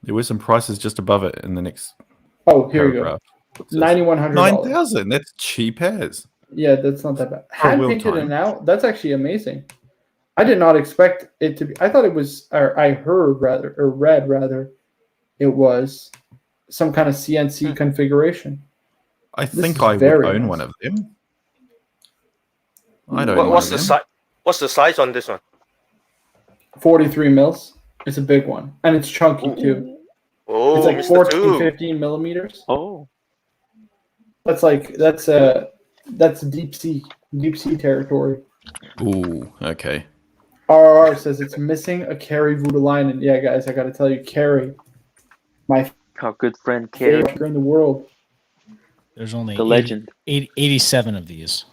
There were some prices just above it in the next Oh, here paragraph. we go. $9,100. 9,000. That's cheap as. Yeah, that's not that bad. For Hand wheel painted time. and out. That's actually amazing. I did not expect it to be. I thought it was, or I heard rather, or read rather, it was some kind of CNC configuration. I This think is I would very own nice. one of them. I don't. What's own the them. size? What's the size on this one? 43 mils. It's a big one, and it's chunky too. Oh, It's like Mr. 14, Two. 15 millimeters. Oh. That's deep sea territory. Ooh, okay. RR says it's missing a Carrie Voutilainen. Yeah, guys, I got to tell you, Carrie, my Our good friend Carrie, favorite in the world. There's only the legend. 87 of these.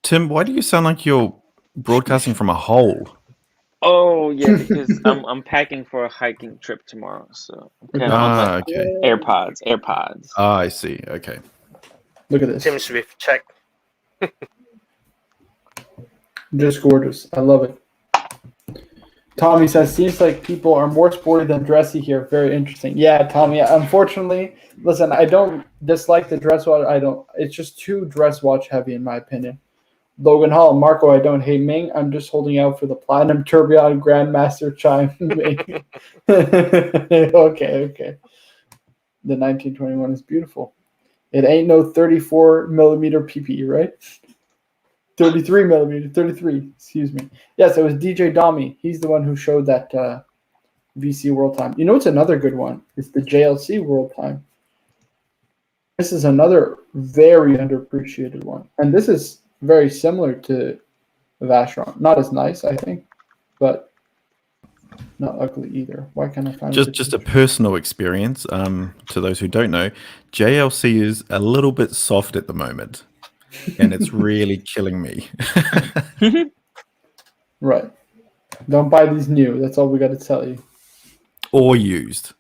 Tim, why do you sound like you're broadcasting from a hole? Oh yeah, because I'm packing for a hiking trip tomorrow, so I'm kind of on my Okay. AirPods. I see. Okay. Look at this. Tim Swift check. Just gorgeous. I love it. Tommy says, seems like people are more sporty than dressy here. Very interesting. Yeah, Tommy, unfortunately, listen, I don't dislike the dress watch. It's just too dress watch heavy in my opinion. Logan Hall, Marco, I don't hate Ming. I'm just holding out for the Platinum Tourbillon Grandmaster Chime. Okay. The 1921 is beautiful. It ain't no 34 millimeter PP, right? 33 millimeter, 33, excuse me. Yes, it was DJ Domi. He's the one who showed that VC World Time. You know what's another good one? It's the JLC World Time. This is another very underappreciated one. And this is very similar to Vacheron. Not as nice, I think, but not ugly either. Why can't I find Just a personal experience. To those who don't know, JLC is a little bit soft at the moment. And it's really killing me. Right. Don't buy these new. That's all we got to tell you. Or used.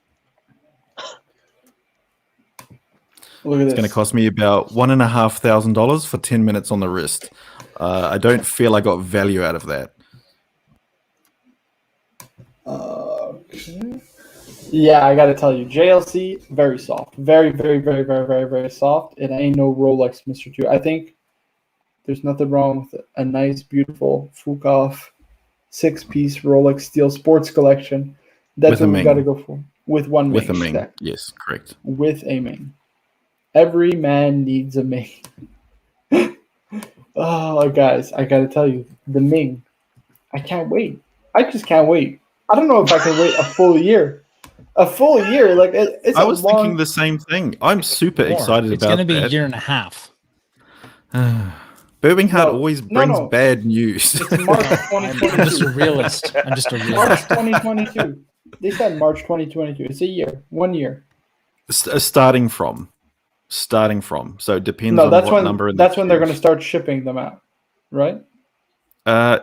Look at It's this. going to cost me about $1,500 for 10 minutes on the wrist. I don't feel I got value out of that. Okay. Yeah, I got to tell you, JLC, very soft. Very, very, very, very, very, very soft. It ain't no Rolex, Mr. Two. I think there's nothing wrong with a nice, beautiful Fukov 6-piece Rolex Steel Sports Collection. That's what we got to go for. With one With a Ming. Ming. Yes, correct. With a Ming. Every man needs a Ming. Oh, guys, I got to tell you, the Ming. I can't wait. I just can't wait. I don't know if I can wait a full year. A full year, like it's. I was thinking the same thing. I'm super excited It's about going to be that. a year and a half. Birmingham always brings bad news. It's March 2022. I'm just a realist. March 2022. They said March 2022. It's a year. 1 year. Starting from. So it depends No, on that's what number. that's when they're going to start shipping them out, right?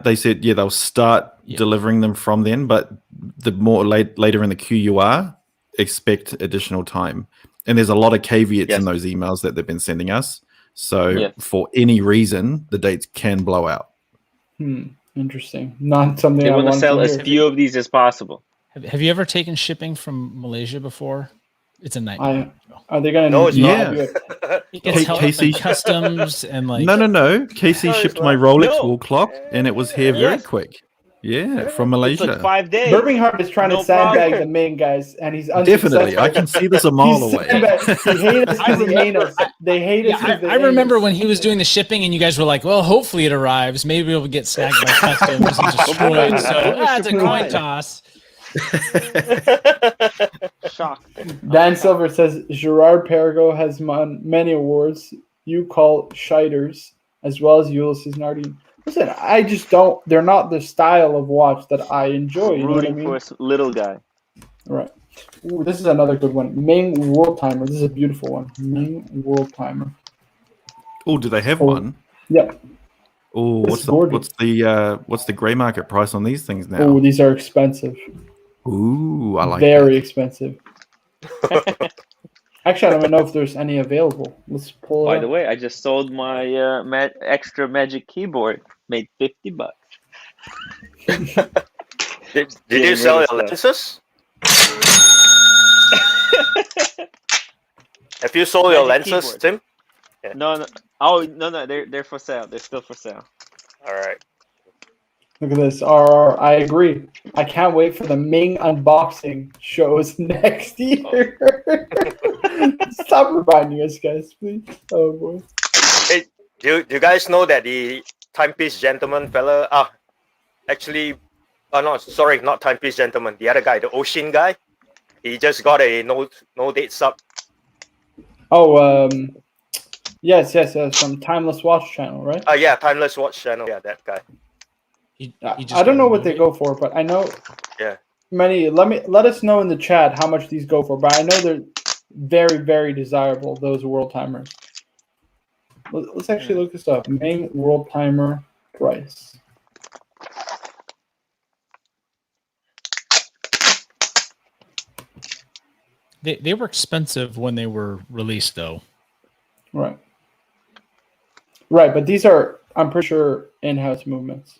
They said, they'll start delivering them from then, but the more later in the queue you are, expect additional time. And there's a lot of caveats in those emails that they've been sending us. So for any reason, the dates can blow out. Interesting. Not something They I want to want sell to as hear. few of these as possible. Have you ever taken shipping from Malaysia before? It's a nightmare. Are they going to? No, it's not. It gets held up in customs and like. No. Casey shipped my Rolex wall clock, and it was here very Yes. quick. Yeah, from Malaysia. It's like 5 days. Birmingham is trying to sandbag the Ming guys, and he's Definitely, I can see this a mile away. He hate us because he hate us. They hate us. Yeah, I remember when he was doing the shipping, and you guys were like, "Well, hopefully it arrives. Maybe it'll get snagged by customs and destroyed." So it's a coin toss. Shocked. Dan Silver says Gerard Perregaux has won many awards. You call Scheiders as well as Ulysses Nardine. Listen, I just don't. They're not the style of watch that I enjoy. You know what I Rooting mean? for a little guy. Right. Ooh, this is another good one. Ming World Timer. This is a beautiful one. Ming World Timer. Oh, do they have one? Yep. Oh, what's the grey market price on these things now? Oh, these are expensive. Ooh, I like Very that. expensive. Actually, I don't even know if there's any available. Let's pull it By up. the way, I just sold my extra magic keyboard. Made $50. Did you sell your lenses? Have you sold your Magic lenses, keyboard. Tim? No. Oh no, they're for sale. They're still for sale. All right. Look at this. RR. I agree. I can't wait for the Ming unboxing shows next year. Stop reminding us, guys, please. Oh boy. Hey, do you guys know that the timepiece gentleman fella? Actually, no, sorry, not timepiece gentleman. The other guy, the Ocean guy. He just got a no date sub. Oh, yes, from Timeless Watch Channel, right? Yeah, Timeless Watch Channel. Yeah, that guy. I don't know what they go for, but I know. Yeah. Many. Let us know in the chat how much these go for. But I know they're very, very desirable. Those world timers. Let's actually look this up. Ming world timer price. They were expensive when they were released, though. Right. Right, but these are, I'm pretty sure, in-house movements.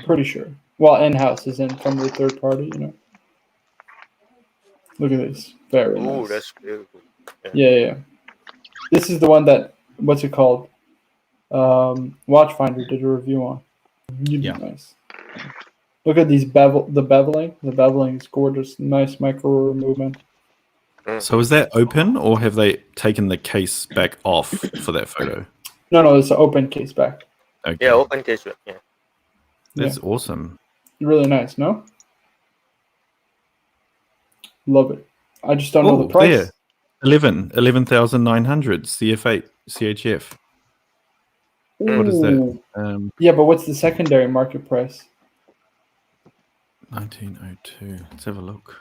Pretty sure. Well, in-house is in from the third party, you know. Look at this. Very nice. That's beautiful. Yeah. This is the one that, what's it called? Watchfinder did a review on. Really nice. Look at these the beveling. The beveling is gorgeous. Nice micro movement. So is that open, or have they taken the case back off for that photo? No, it's an open case back. Okay. Yeah, open case back. Yeah. That's awesome. Really nice, no? Love it. I just don't know the price. There. 11,900 CF8 CHF. What is that? Yeah, but what's the secondary market price? 1902. Let's have a look.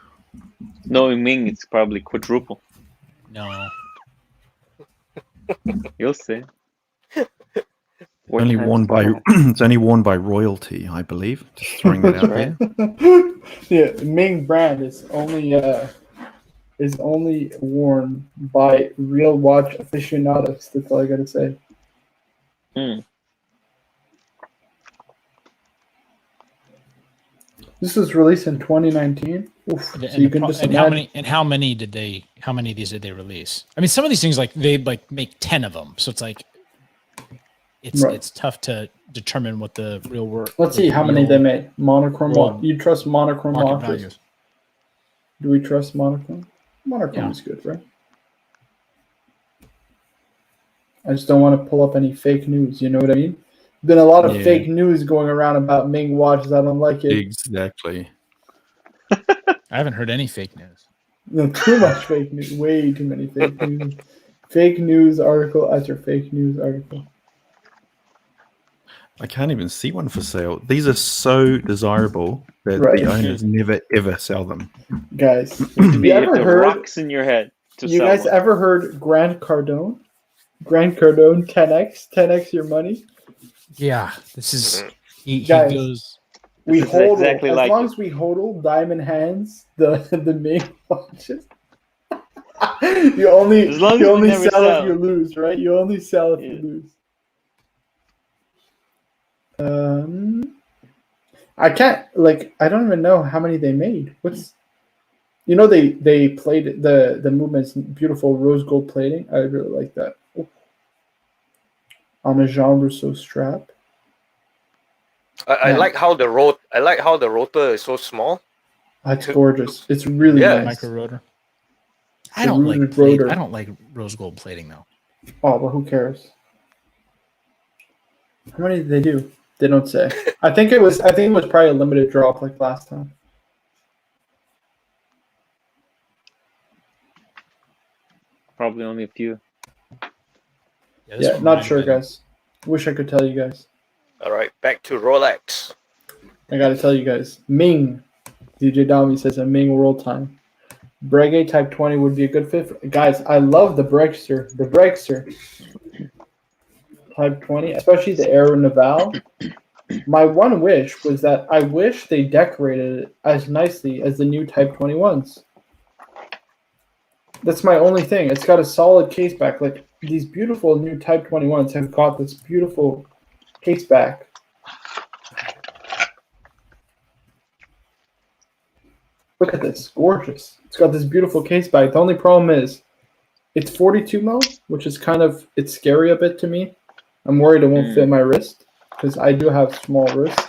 Knowing Ming, it's probably quadruple. No. You'll see. Only worn by it's only worn by royalty, I believe. Just throwing that out there. Yeah, Ming brand is only worn by real watch aficionados. That's all I gotta say. This was released in 2019. Oof, so you can just how many of these did they release? I mean, some of these things they make 10 of them, so it's like it's tough to determine what the real work. Let's see how many they made. Monochrome. You trust monochrome watches? Do we trust monochrome? Monochrome is good, right? I just don't want to pull up any fake news. You know what I mean? Been a lot of fake news going around about Ming watches. I don't like it. Exactly. I haven't heard any fake news. No, too much fake news. Way too many fake news. Fake news article after fake news article. I can't even see one for sale. These are so desirable that the owners never ever sell them. Guys, you ever heard rocks in your head? You guys ever heard Grant Cardone? Grant Cardone 10x your money? Yeah, this is he guys, goes. We hold exactly as like long as we hodl diamond hands the Ming watches. you only sell if you lose, right? You only sell if you lose. I can't I don't even know how many they made. They played the movement's beautiful rose gold plating. I really like that. Oh. On a Jean Rousseau strap. I like how the rotor is so small. That's gorgeous. It's really nice. Micro rotor. I don't like rose gold plating though. Oh, but who cares? How many did they do? They don't say. I think it was probably a limited drop like last time. Probably only a few. Yeah, not sure, guys. Wish I could tell you guys. All right, back to Rolex. I gotta tell you guys. Ming. DJ Dami says a Ming world time. Breguet Type 20 would be a good fit. Guys, I love the Breakster. The Breakster. Type 20, especially the Aero Naval. My one wish was that I wish they decorated it as nicely as the new Type 21s. That's my only thing. It's got a solid case back. Like these beautiful new Type 21s have got this beautiful case back. Look at this. Gorgeous. It's got this beautiful case back. The only problem is it's 42 mil, which is it's scary a bit to me. I'm worried it won't fit my wrist because I do have small wrists,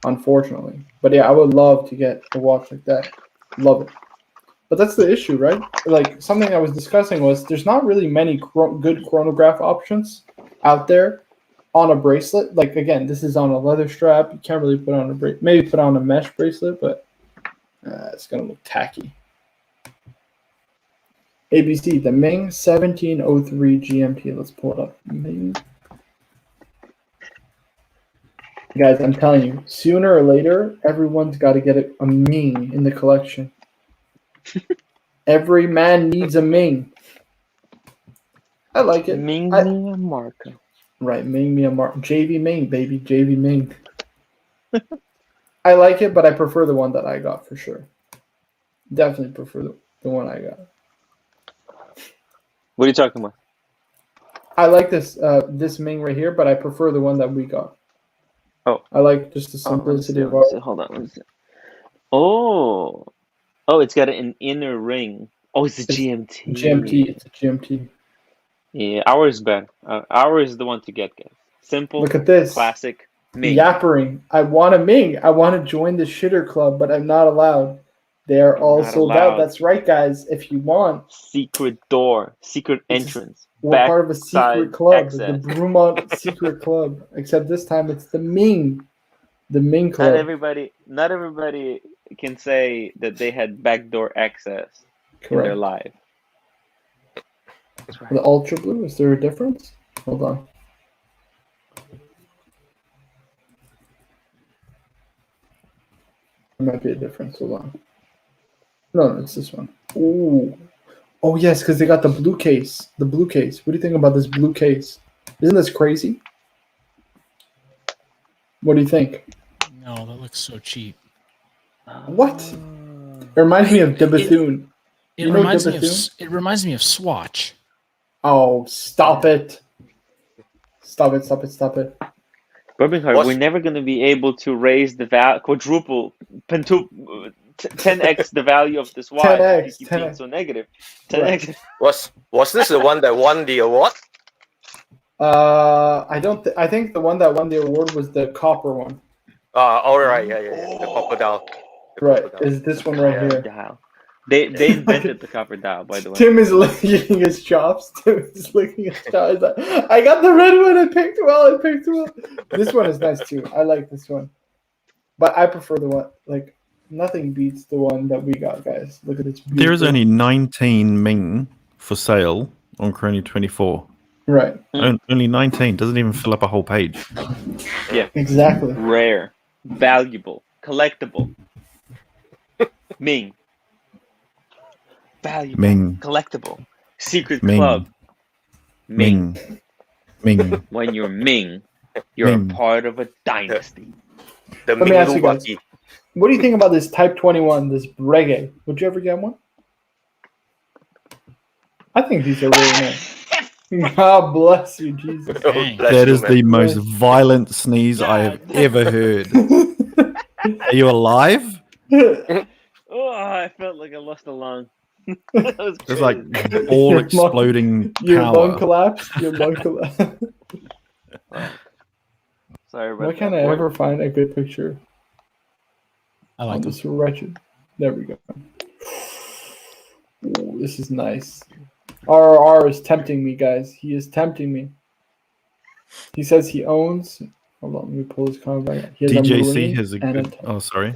unfortunately. But yeah, I would love to get a watch like that. Love it. But that's the issue, right? Like something I was discussing was there's not really many good chronograph options out there on a bracelet. Like again, this is on a leather strap. You can't really put on a maybe put on a mesh bracelet, but it's gonna look tacky. ABC, the Ming 1703 GMT. Let's pull it up. Ming Guys, I'm telling you, sooner or later, everyone's got to get a Ming in the collection. Every man needs a Ming. I like it. Ming Marco. Right, Ming Myanmar. JV Ming, baby. JV Ming. I like it, but I prefer the one that I got for sure. Definitely prefer the one I got. What are you talking about? I like this Ming right here, but I prefer the one that we got. Oh. I like just the simplicity of art. Hold on. Let me see. Oh, it's got an inner ring. Oh, it's a GMT. GMT. It's a GMT. Yeah, ours is better. Ours is the one to get, guys. Simple. Look at this. Classic Ming. Yappering. I want a Ming. I want to join the shitter club, but I'm not allowed. They're all sold out. That's right, guys. If you want. Secret door. Secret entrance. We're part of a secret club. access. The Brumont Secret Club. Except this time it's the Ming. The Ming Club. Not everybody can say that they had backdoor access in their life. That's right. The Ultra Blue, is there a difference? Hold on. There might be a difference. Hold on. No, it's this one. Ooh. Oh, yes, because they got the blue case. The blue case. What do you think about this blue case? Isn't this crazy? What do you think? No, that looks so cheap. What? It reminds me of the Bethune. It reminds me of Swatch. Oh, stop it. Stop it. Birmingham, we're never going to be able to raise the quadruple, 10x the value of this watch. 10x, if you keep being 10x. so negative. 10x. Was this the one that won the award? I think the one that won the award was the copper one. All right, yeah. The copper dial. Right, is this one right here. Dial. They invented the copper dial, by the way. Tim is licking his chops. He's like, I got the red one. I picked well. This one is nice too. I like this one. But I prefer the one, like, nothing beats the one that we got, guys. Look at this. There is only 19 Ming for sale on Chrono24. Right. Only 19. Doesn't even fill up a whole page. Yeah. Exactly. Rare. Valuable. Collectible. Ming. Valuable. Ming. Collectible. Secret Ming. club. Ming. When you're Ming, you're Ming. a part of a dynasty. The Let me ask you guys. Ming. What do you think about this Type 21, this reggae? Would you ever get one? I think these are really nice. God bless you, Jesus. Dang. That is the most violent sneeze I have ever heard. Are you alive? Oh, I felt like I lost a lung. It's like all exploding Your lung power. collapsed. Sorry about Why can't I ever find a good picture? I I'm like them. just wretched. There we go. Ooh, this is nice. RRR is tempting me, guys. He is tempting me. He says he owns. Hold on, let me pull his comment back. He has a DJC Marine has a and good. Oh, sorry.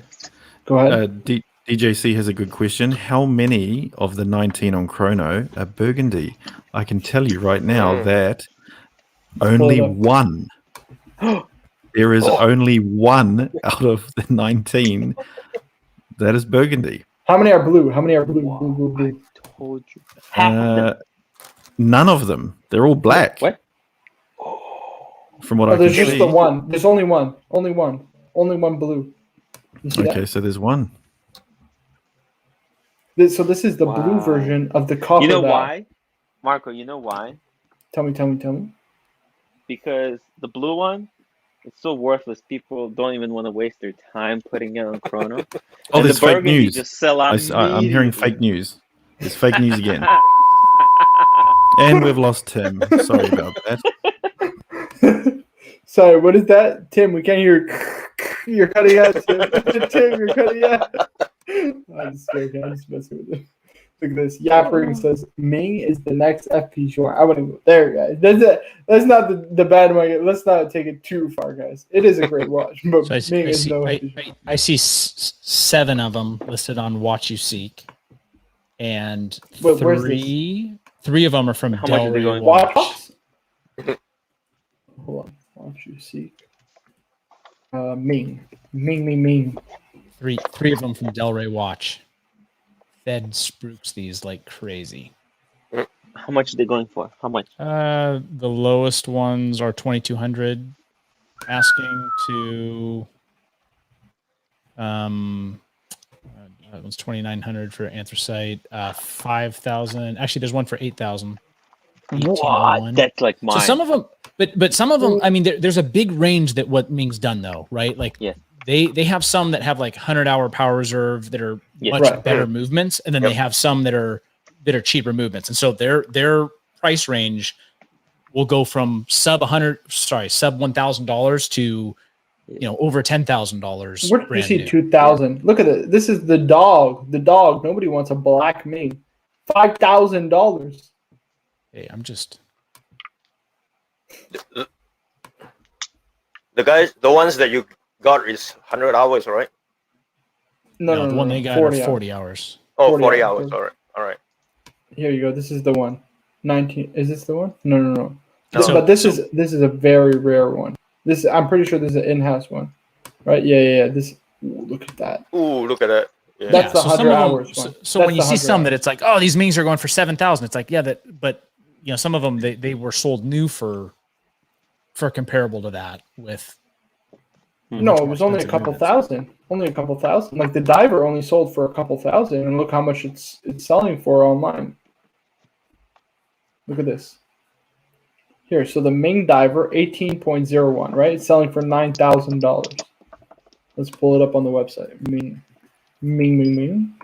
Go ahead. DJC has a good question. How many of the 19 on Chrono are Burgundy? I can tell you right now that only Hold up. one. There is only one out of the 19 that is Burgundy. How many are blue? Blue. Told you. Half of them. None of them. They're all black. What? From what Oh, I can there's just see. the one. There's only one. Only one blue. You see Okay, so there's one. that? So this is the blue Wow. version of the copper. You know dial. why? Marco, you know why? Tell me. Because the blue one, it's so worthless. People don't even want to waste their time putting it on Chrono. Oh, And there's the fake Burgundy news. just sell out I'm hearing immediately. fake news. There's fake news again. And we've lost Tim. Sorry about that. Sorry, what is that? Tim, we can't hear. You're cutting out, Tim. Tim, you're cutting out. I'm just joking. I'm just messing with it. Look at this. Yapper says Ming is the next FP short. I wouldn't go there, guys. That's not the bad one. Let's not take it too far, guys. It is a great watch, but So Ming is no FP short. I see 7 of them listed on Watch You Seek, and Wait, where's three of them are from How much are they Delray going? Watch. Watch. Hold on. Watch You Seek. Ming. Ming. Three of them from Delray Watch. Fed spruiks these like crazy. How much are they going for? How much? The lowest ones are 2,200. Asking to that one's 2,900 for anthracite. 5,000. Actually, there's one for 8,000. What? That's like mine. So some of them, but some of them. I mean, there's a big range that what Ming's done though, right? Like, yeah. They have some that have like 100-hour power reserve that are much better movements, and then they have some that are cheaper movements, and so their price range will go from sub $1,000 to over $10,000. Where did you see 2,000? Look at it. This is the dog. The dog. Nobody wants a black Ming. $5,000. Hey, I'm just the ones that you got is 100 hours, right? No, the one they got 40 hours. Oh, 40 hours. All right. Here you go. This is the one. 19. Is this the one? No. But this is a very rare one. I'm pretty sure this is an in-house one, right? Yeah. This. Look at that. Ooh, look at that. Yeah. That's the 100 hours one. So when you see some that it's like, oh, these Mings are going for 7,000. It's like, yeah, but some of them they were sold new for comparable to that with. No, it was only a couple thousand. Only a couple thousand. Like the diver only sold for a couple thousand, and look how much it's selling for online. Look at this. Here, so the Ming diver 18.01, right? It's selling for $9,000. Let's pull it up on the website. Ming.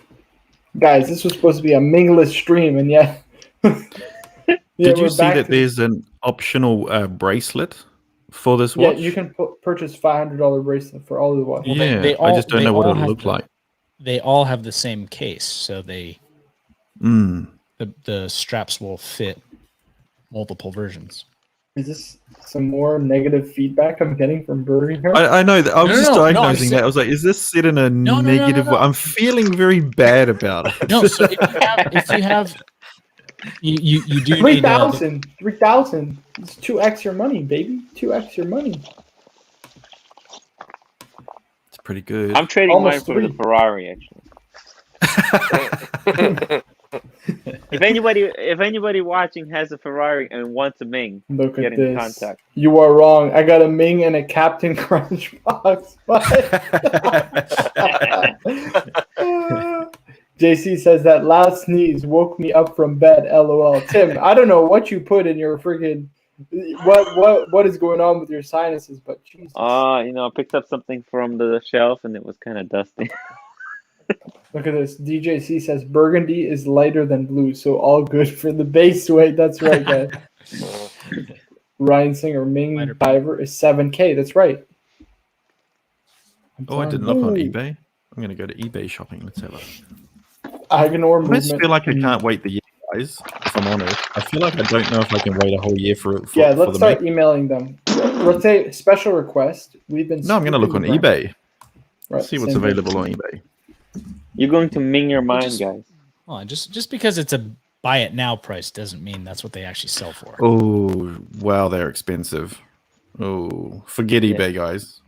Guys, this was supposed to be a Mingless stream, and yet. Did you see that there's an optional bracelet for this watch? Yeah, you can purchase $500 bracelet for all of the watches. Yeah, I just don't know what it'll look like. They all have the same case, so the straps will fit multiple versions. Is this some more negative feedback I'm getting from Burger here? I know that. I was just diagnosing that. I was like, is this set in a negative way? I'm feeling very bad about it. No, so if you have you do 3,000. 3,000. It's 2x your money, baby. 2x your money. It's pretty good. I'm trading mine for the Ferrari, actually. If anybody watching has a Ferrari and wants a Ming, look get at in this. contact. You are wrong. I got a Ming and a Captain Crunch box. JC says that loud sneeze woke me up from bed. LOL. Tim, I don't know what you put in your freaking what is going on with your sinuses, but Jesus. I picked up something from the shelf and it was kind of dusty. Look at this. DJC says burgundy is lighter than blue, so all good for the base weight. That's right, guys. Ryan Singer Ming diver is 7K. That's right. I didn't look on eBay. I'm going to go to eBay shopping. Let's have a. I just feel like I can't wait the year, guys. If I'm honest, I feel like I don't know if I can wait a whole year for it. Let's start emailing them. Let's say special request. I'm going to look on eBay. Right. See what's available on eBay. You're going to Ming your mind, guys. Well, just because it's a buy it now price doesn't mean that's what they actually sell for. Oh, wow, they're expensive. Oh, forget eBay, guys.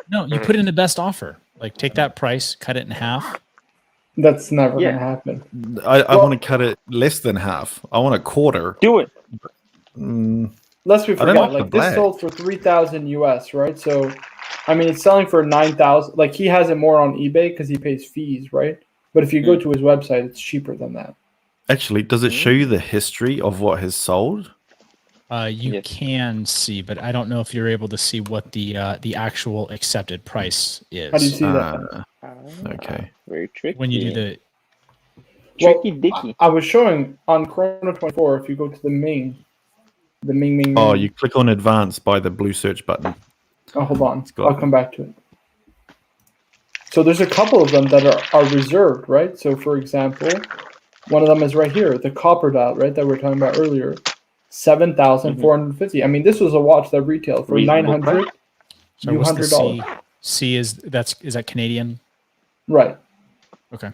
No, you put in the best offer. Like take that price, cut it in half. That's never going to happen. I want to cut it less than half. I want a quarter. Do it. Lest we forget, this sold for 3,000 US, right? So, I mean, it's selling for 9,000. Like he has it more on eBay because he pays fees, right? But if you go to his website, it's cheaper than that. Actually, does it show you the history of what has sold? You can see, but I don't know if you're able to see what the actual accepted price is. How do you see that? Okay. Very tricky. When you do the tricky dicky. I was showing on Chrono 24. If you go to the Ming. Oh, you click on advanced by the blue search button. Oh, hold on. I'll come back to it. So there's a couple of them that are reserved, right? So for example, one of them is right here, the copper dial, right, that we were talking about earlier. 7,450. I mean, this was a watch that retailed for $900. So $200. C is that Canadian? Right. Okay.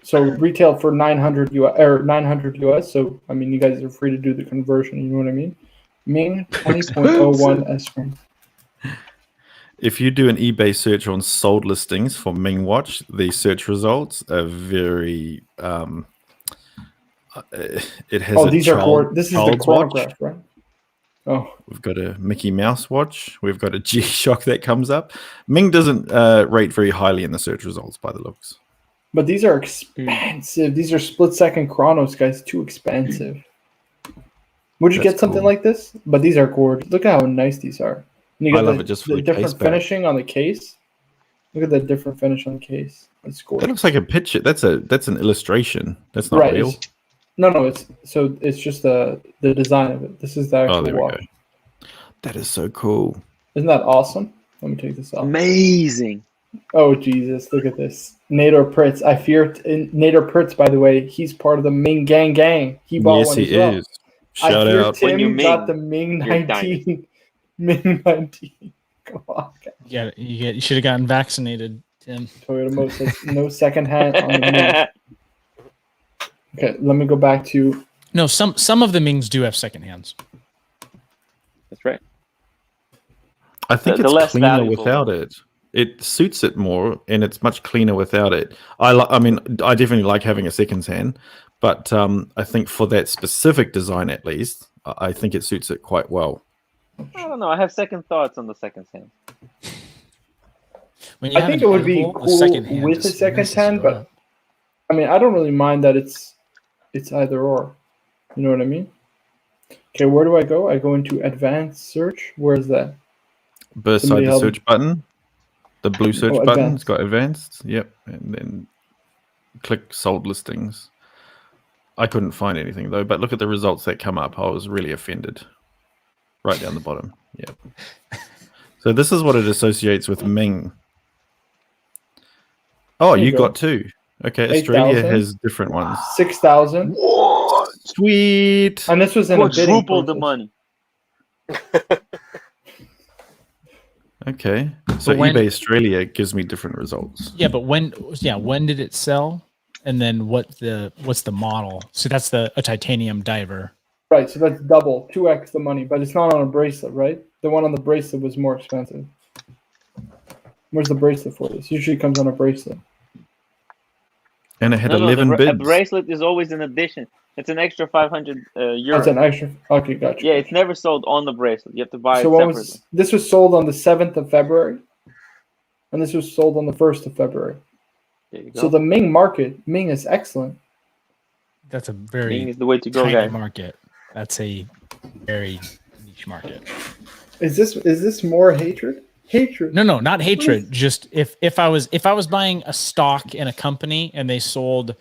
So retail for 900 US. So I mean, you guys are free to do the conversion. You know what I mean? Ming 20.01 S. If you do an eBay search on sold listings for Ming watch, the search results are very. It has Oh, a these are child, this is the child's watch. chronograph, right? Oh, We've got a Mickey Mouse watch. We've got a G-Shock that comes up. Ming doesn't rate very highly in the search results by the looks. but these are expensive. These are split-second chronos, guys. Too expensive. Would you That's get something cool. like this? But these are gorgeous. Look at how nice these are. And you I got love the, it just for the the different case back. finishing on the case. Look at the different finish on the case. It's That gorgeous. looks like a picture. That's an illustration. That's not Right. real. It's just the design of it. This is the actual Oh, there we watch. go. That is so cool. Isn't that awesome? Let me take this off. Amazing. Oh Jesus! Look at this. Nader Pritz. I fear Nader Pritz. By the way, he's part of the Ming gang. He bought Yes, one he as well. is. Shout I fear out. When you're Tim got Ming, the Ming you're 19. Ming 19. Come on, guys. You should have gotten vaccinated, Tim. Toyota Mo says no second hand on the Ming. Okay, let me go back to. No, some of the Mings do have second hands. That's right. I think The it's less cleaner valuable without one. it. It suits it more, and it's much cleaner without it. I mean, I definitely like having a seconds hand, but I think for that specific design, at least, I think it suits it quite well. I don't know. I have second thoughts on the second hand. When you I have think an it would be edible, the cool second hand with a just second messes hand, you but up. I mean, I don't really mind that it's either or. You know what I mean? Okay, where do I go? I go into advanced search. Where is that? Beside Somebody the help search button, the blue search Oh, button, advanced. it's got advanced. Yep, and then click sold listings. I couldn't find anything though, but look at the results that come up. I was really offended. Right down the bottom. Yep. So this is what it associates with Ming. Oh, There you you go. got two. Okay, Australia 8,000. has different ones. 6,000. What? Sweet. And this was in a bidding Quadruple the process. money. Okay. So But when- eBay Australia gives me different results. Yeah, but when did it sell? And then what's the model? So that's a titanium diver. Right, so that's double, 2x the money, but it's not on a bracelet, right? The one on the bracelet was more expensive. Where's the bracelet for this? Usually it comes on a bracelet. And it had No, 11 a bids. bracelet is always an addition. It's an extra 500 euros. That's an extra. Okay, gotcha. Yeah, it's never sold on the bracelet. You have to buy So it what separately. this was sold on the 7th of February, and this was sold on the 1st of February. There you go. So the Ming market, Ming is excellent. That's a very Ming is the way to go, tiny guys. market. That's a very niche market. Is this more hatred? Hatred. No, not hatred. Just if I was buying a stock in a company and they sold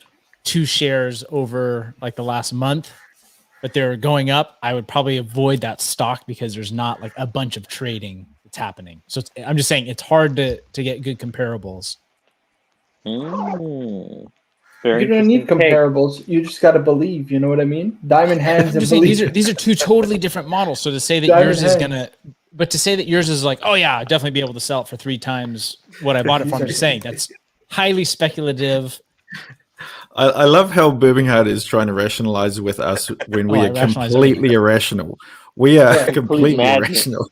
2 shares over like the last month, but they're going up, I would probably avoid that stock because there's not like a bunch of trading that's happening. So I'm just saying it's hard to get good comparables. Very You don't need interesting take. comparables. You just got to believe. You know what I mean? Diamond hands I'm and just saying believe. these are 2 totally different models. So to say that Diamond yours is hands. gonna, but to say that yours is like, oh yeah, I'd definitely be able to sell it for 3 times what I bought it for. I'm just saying that's highly speculative. I love how Birmingham is trying to rationalize with us when we I are rationalize completely irrational. We are Yeah, completely madness. irrational.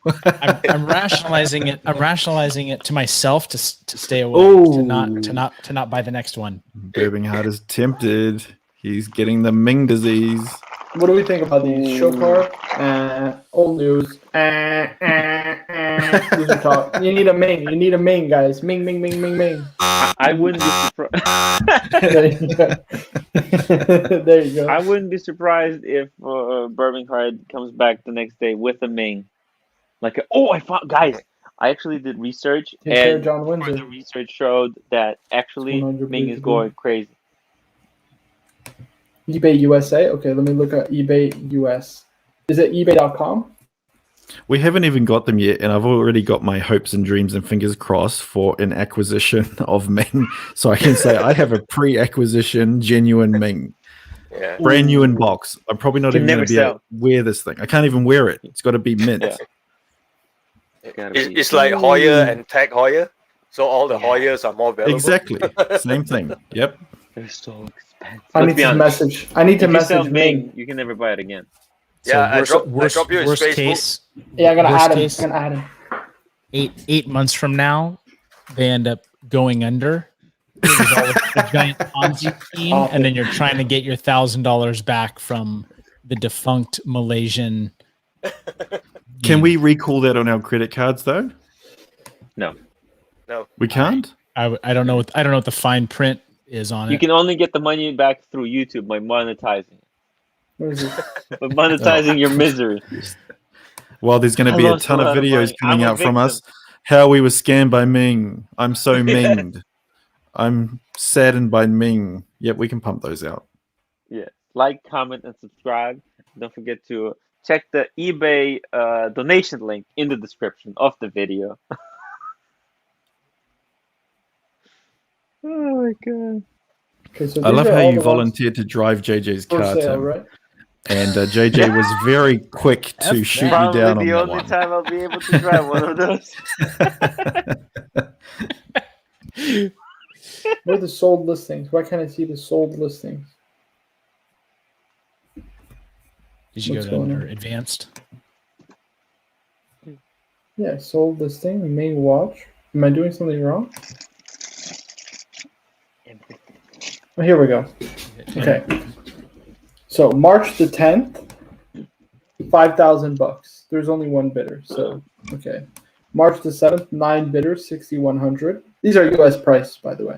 I'm rationalizing it. I'm rationalizing it to myself to stay away, Oh. to not buy the next one. Birmingham is tempted. He's getting the Ming disease. What do we think about these? Shokar, old news. These are top. You need a Ming. You need a Ming, guys. Ming. I wouldn't be surprised. There you go. There you go. I wouldn't be surprised if Birmingham comes back the next day with a Ming. I found, guys. I actually did research, Take care, and John the Windsor. research showed that actually 100 Ming is going crazy. eBay USA. Okay, let me look at eBay US. Is it ebay.com? We haven't even got them yet, and I've already got my hopes and dreams and fingers crossed for an acquisition of Ming. So I can say I have a pre-acquisition genuine Ming. Yeah. Brand new in box. I'm probably not Can even going never to be able sell. to wear this thing. I can't even wear it. It's got to be mint. Yeah. Gotta be. It's like Hoyer and Tag Hoyer. So all the Hoyers are more valuable. Exactly. Same thing. Yep. They're so expensive. I Let's need be to honest. message. I need to If you sell message Ming, Ming. you can never buy it again. Yeah, I worst drop you his worst Facebook. case. Yeah, I'm gonna Worst add him. case. I'm gonna add him. eight months from now, they end up going under. It was all a giant Ponzi scheme, and then you're trying to get your $1,000 back from the defunct Malaysian. Can we recall that on our credit cards though? No. We can't. I don't know. I don't know what the fine print is on it. You can only get the money back through YouTube by monetizing. What is it? By monetizing your misery. Well, there's going to I be a lost ton a of lot of videos money. coming I'm a out from us. victim. How we were scammed by Ming. I'm so minged. I'm saddened by Ming. Yep, we can pump those out. Yeah. Like, comment, and subscribe. Don't forget to check the eBay donation link in the description of the video. Oh my god. Okay, so I these love are how all you the ones volunteered to drive JJ's for car, sale, Tim. right? And JJ was very quick to F shoot you Probably down on the that only one. time I'll be able to drive one of those. Where are the sold listings? Why can't I see the sold listings? Did you What's go going under on? advanced? Yeah, sold listing, Ming watch. Am I doing something wrong? Oh, here we go. Okay. So March the 10th, $5,000. There's only one bidder. So okay. March the 7th, 9 bidders, 6,100. These are US prices, by the way.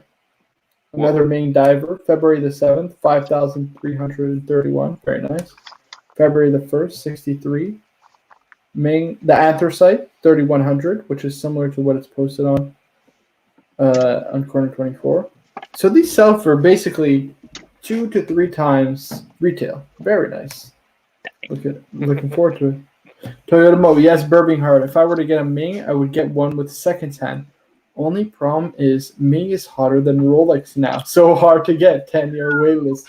Another Ming diver, February the 7th, 5,331. Very nice. February the 1st, 63. Ming, the anthracite, 3,100, which is similar to what it's posted on Corner 24. So these sell for basically 2 to 3 times retail. Very nice. Looking forward to it. Toyota Mo, yes, Burping Hard. If I were to get a Ming, I would get one with seconds hand. Only problem is Ming is hotter than Rolex now. So hard to get. 10-year waitlist.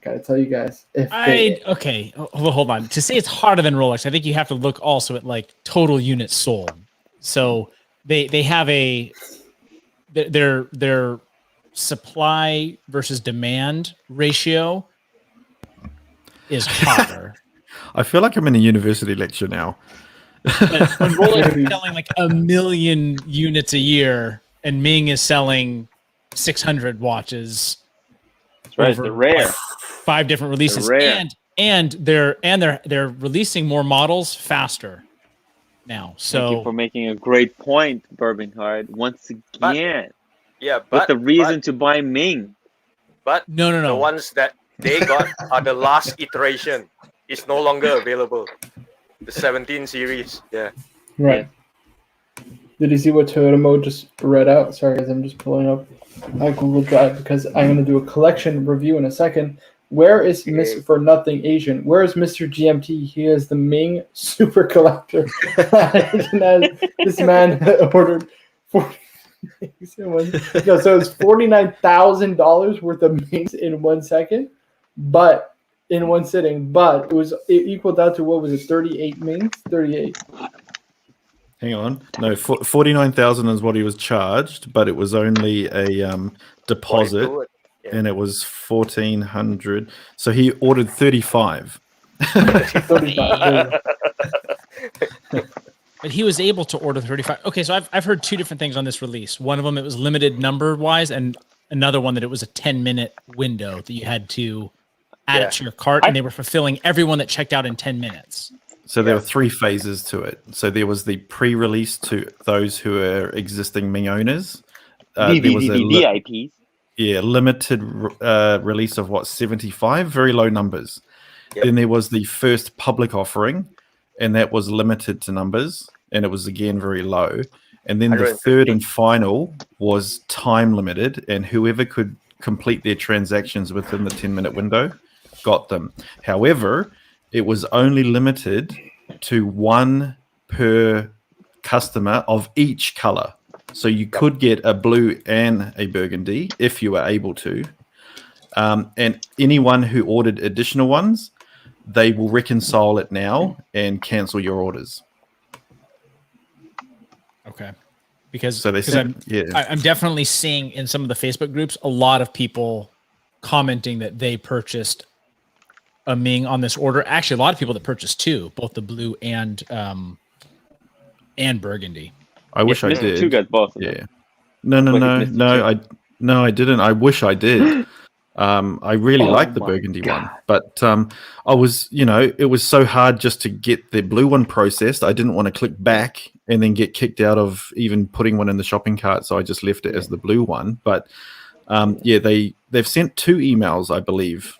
Gotta tell you guys. Okay, hold on. To say it's harder than Rolex, I think you have to look also at like total units sold. So they have their supply versus demand ratio is hotter. I feel like I'm in a university lecture now. But when Rolex is selling like 1 million units a year, and Ming is selling 600 watches. That's right. over, They're rare. like, 5 different releases, They're rare. and they're releasing more models faster now. Thank you for So making a great point, Bourbon Hard. Once again, Yeah, what's the reason to buy Ming? But no. the ones that they got are the last iteration. It's no longer available. The 17 series. Yeah. Right. Did you see what Toyota Mo just read out? Sorry, guys, I'm just pulling up Google Drive because I'm going to do a collection review in a second. Where is Mr. For Nothing Asian? Where is Mr. GMT? He is the Ming super collector. This man ordered 40 no, so it's $49,000 worth of Mings in 1 second, but in one sitting. But it equaled out to, what was it, 38 Mings? 38. Hang on. No, 49,000 is what he was charged, but it was only a deposit, and it was 1,400. So he ordered 35. 35. But he was able to order 35. Okay, so I've heard 2 different things on this release. One of them, it was limited number wise, and another one that it was a 10-minute window that you had to add it to your cart, and they were fulfilling everyone that checked out in 10 minutes. So there were 3 phases to it. So there was the pre-release to those who are existing Ming owners. There was a VIPs. limited release of 75, very low numbers. Yep. Then there was the first public offering, and that was limited to numbers, and it was again very low. And then the third and final was time limited, and whoever could complete their transactions within the 10-minute window got them. However, it was only limited to 1 per customer of each color. So you could get a blue and a burgundy if you were able to. And anyone who ordered additional ones, they will reconcile it now and cancel your orders. Okay. Because So they said, I'm definitely seeing in some of the Facebook groups a lot of people commenting that they purchased a Ming on this order. Actually, a lot of people that purchased 2, both the blue and and burgundy. I wish I Mr. did. Two got both of them. Yeah. No, What did Mr. Two? I didn't. I wish I did. I really Oh like the my burgundy one, God. but I was, it was so hard just to get the blue one processed. I didn't want to click back and then get kicked out of even putting one in the shopping cart, so I just left it as the blue one. But yeah, they've sent 2 emails, I believe,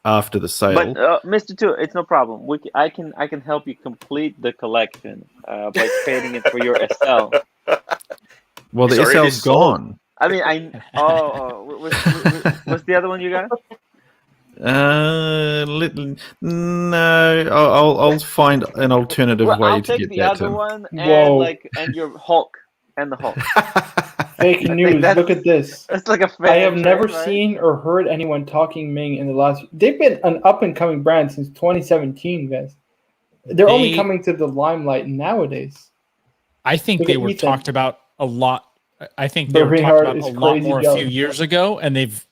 after the sale. But Mr. Two, it's no problem. I can help you complete the collection by trading it for your SL. Well, the It's already SL's sold. gone. I mean, what's the other one you got? No, I'll find an alternative Well, way I'll to take get the that other to him. one Whoa. and your Hulk and the Hulk. Fake think news. that's- Look at this. It's like a fair I have never trade, right? seen or heard anyone talking Ming in the last. They've been an up and coming brand since 2017, guys. They're only They- coming to the limelight nowadays. I think Look they at were Ethan. talked about a lot. I think they were Burning talked Heart about is a lot crazy more a jealous. few years ago, and they've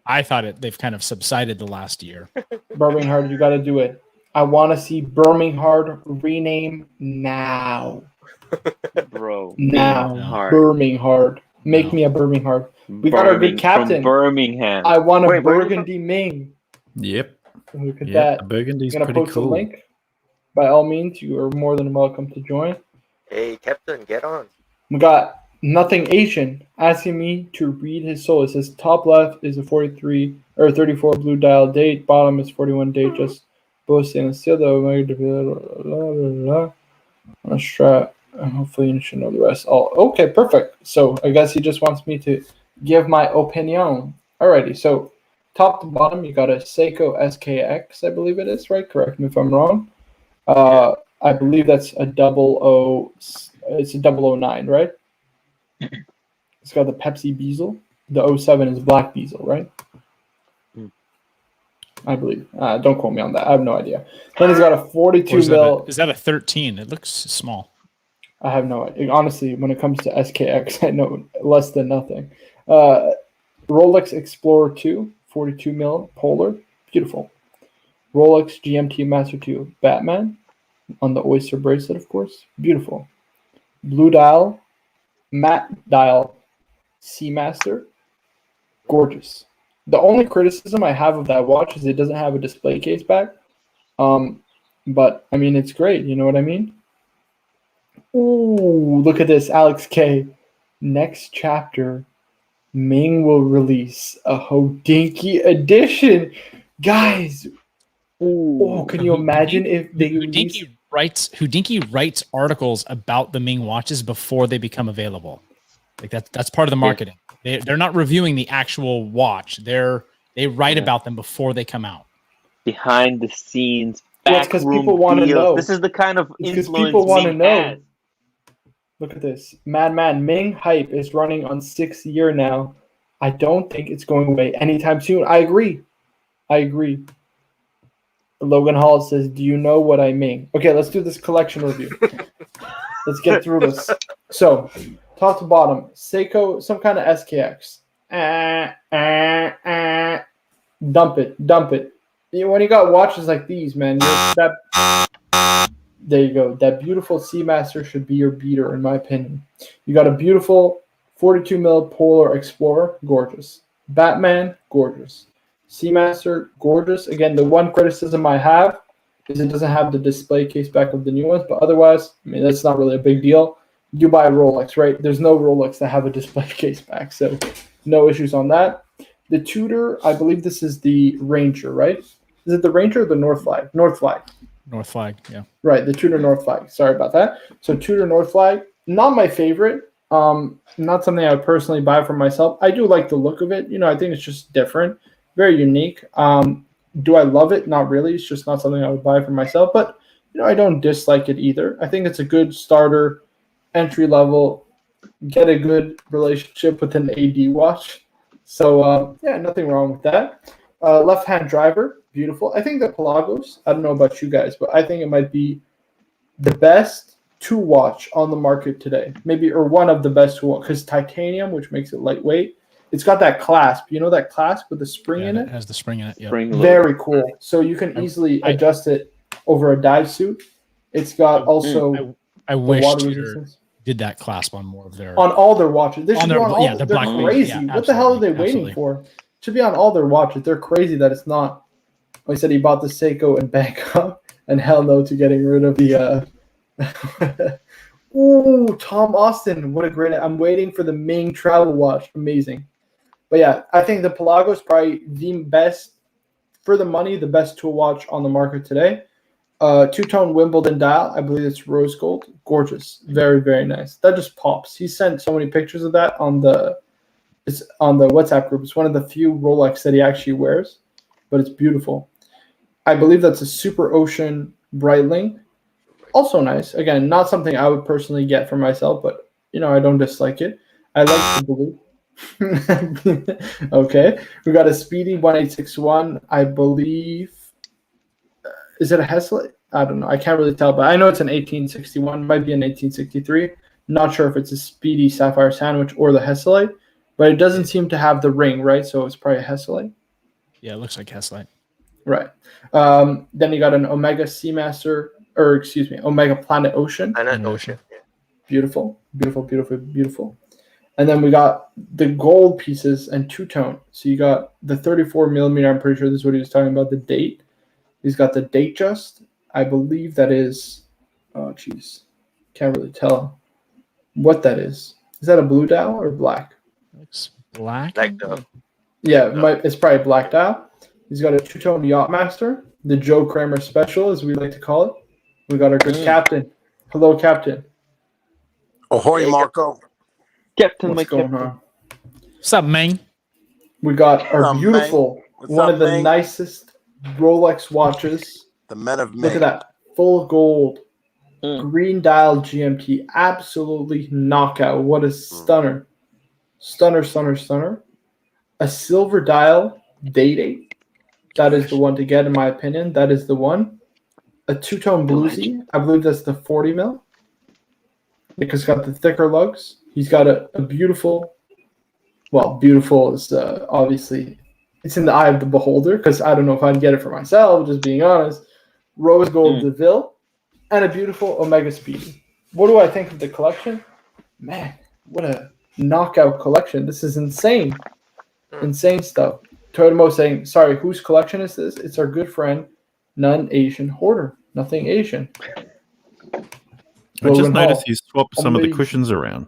kind of subsided the last year. Birminghard, you got to do it. I want to see Birminghard rename now. Bro. Now. Hard. Birminghard. Make No. me a Birminghard. We got our good captain. From Birmingham. I want a Wait, where are you from? Burgundy Ming. Yep. Look at Yeah, that. the burgundy's I'm going to pretty post a cool. link. By all means, you are more than welcome to join. Hey, Captain, get on. We got Nothing Asian asking me to read his soul. It says top left is a 43 or 34 blue dial date. Bottom is 41 date. Just both stainless steel. Though on a strap. And hopefully you should know the rest. Oh, okay, perfect. So I guess he just wants me to give my opinion. Alrighty. So top to bottom, you got a Seiko SKX, I believe it is, right? Correct me if I'm wrong. I believe that's a 00. It's a 009, right? It's got the Pepsi bezel. The 07 is black bezel, right? I believe. Don't quote me on that. I have no idea. Then he's got a 42 mil. Is that a 13? It looks small. I have no idea. Honestly, when it comes to SKX, I know less than nothing. Rolex Explorer 2, 42 mil polar. Beautiful. Rolex GMT Master 2 Batman on the Oyster bracelet, of course. Beautiful. Blue dial, matte dial Seamaster. Gorgeous. The only criticism I have of that watch is it doesn't have a display case back. But I mean, it's great. You know what I mean? Ooh, look at this, Alex K. Next chapter, Ming will release a Hodinky edition, guys. Oh, can you imagine if they release? Houdinki writes articles about the Ming watches before they become available. Like that's part of the marketing. They're not reviewing the actual watch. They write about them before they come out. Behind the scenes, Well, it's 'cause people want to know. This is the kind of It's 'cause influence people wanna Ming know. has. Look at this. Madman Ming hype is running on 6th year now. I don't think it's going away anytime soon. I agree. Logan Hall says, do you know what I mean? Okay, let's do this collection review. Let's get through this. So, top to bottom, Seiko, some kind of SKX. Dump it. When you got watches like these, man, there you go. That beautiful Seamaster should be your beater, in my opinion. You got a beautiful 42 mil Polar Explorer, gorgeous. Batman, gorgeous. Seamaster, gorgeous. Again, the one criticism I have is it doesn't have the display case back of the new ones, but otherwise, I mean, that's not really a big deal. You buy a Rolex, right? There's no Rolex that have a display case back, so no issues on that. The Tudor, I believe this is the Ranger, right? Is it the Ranger or the North Flag? North Flag. North Flag, yeah. Right, the Tudor North Flag. Sorry about that. So Tudor North Flag, not my favorite. Not something I would personally buy for myself. I do like the look of it. I think it's just different, very unique. Do I love it? Not really. It's just not something I would buy for myself. But I don't dislike it either. I think it's a good starter, entry level. Get a good relationship with an AD watch. So yeah, nothing wrong with that. Left-hand driver, beautiful. I think the Pelagos, I don't know about you guys, but I think it might be the best to watch on the market today. Maybe, or one of the best to watch, because titanium, which makes it lightweight, it's got that clasp. You know that clasp with the spring in it? It has the spring in it. Yeah. Very cool. So you can easily adjust it over a dive suit. It's got also I wish water Tudor resistance. did that clasp on more of their On all their watches. They should On be their- on all. yeah, the They're Black Widows, crazy. yeah, What the hell are they absolutely, waiting for? Should be on all their watches. They're crazy that it's not. He said he bought the Seiko in Bangkok, and hell no to getting rid of the. Ooh, Tom Austin! What a great! I'm waiting for the Ming travel watch. Amazing. But yeah, I think the Pelago is probably the best for the money, the best tool watch on the market today. Two-tone Wimbledon dial. I believe it's rose gold. Gorgeous. Very, very nice. That just pops. He sent so many pictures of that on the WhatsApp group. It's one of the few Rolex that he actually wears, but it's beautiful. I believe that's a Super Ocean Breitling. Also nice. Again, not something I would personally get for myself, but I don't dislike it. I like the blue. Okay. We got a Speedy 1861. I believe. Is it a Hesley? I don't know. I can't really tell, but I know it's an 1861. Might be an 1863. Not sure if it's a Speedy Sapphire Sandwich or the Hesley, but it doesn't seem to have the ring, right? So it's probably a Hesley. Yeah, it looks like Heslite. Right. Then you got an Omega Seamaster, Omega Planet Ocean. Planet Ocean. Beautiful, beautiful, beautiful, beautiful. And then we got the gold pieces and two-tone. So you got the 34 millimeter. I'm pretty sure this is what he was talking about, the date. He's got the date just. I believe that is, oh, jeez. Can't really tell what that is. Is that a blue dial or black? Looks black. Like the Yeah, it's probably black dial. He's got a two-tone Yachtmaster, the Joe Kramer Special, as we like to call it. We got our good captain. Hello, captain. Ahoy, Marco. Captain, What's going on? What's up, Ming? We got our What's up, beautiful, Ming? What's one up, of the Ming? nicest Rolex watches. The men of Look Ming. at that. Full gold. Mm. Green dial GMT. Absolutely knockout. What a stunner. Stunner, stunner, stunner. A silver dial date. That is the one to get, in my opinion. That is the one. A two-tone bluesy. I believe that's the 40 mil. Because it's got the thicker lugs. He's got a beautiful. Well, beautiful is obviously. It's in the eye of the beholder. Because I don't know if I'd get it for myself, just being honest. Rose gold DeVille. And a beautiful Omega Speedy. What do I think of the collection? Man, what a knockout collection. This is insane. Insane stuff. Totomo saying, sorry, whose collection is this? It's our good friend, Non-Asian Hoarder. Nothing Asian. I just Logan noticed Hall. he swapped some of the Amazing. cushions around.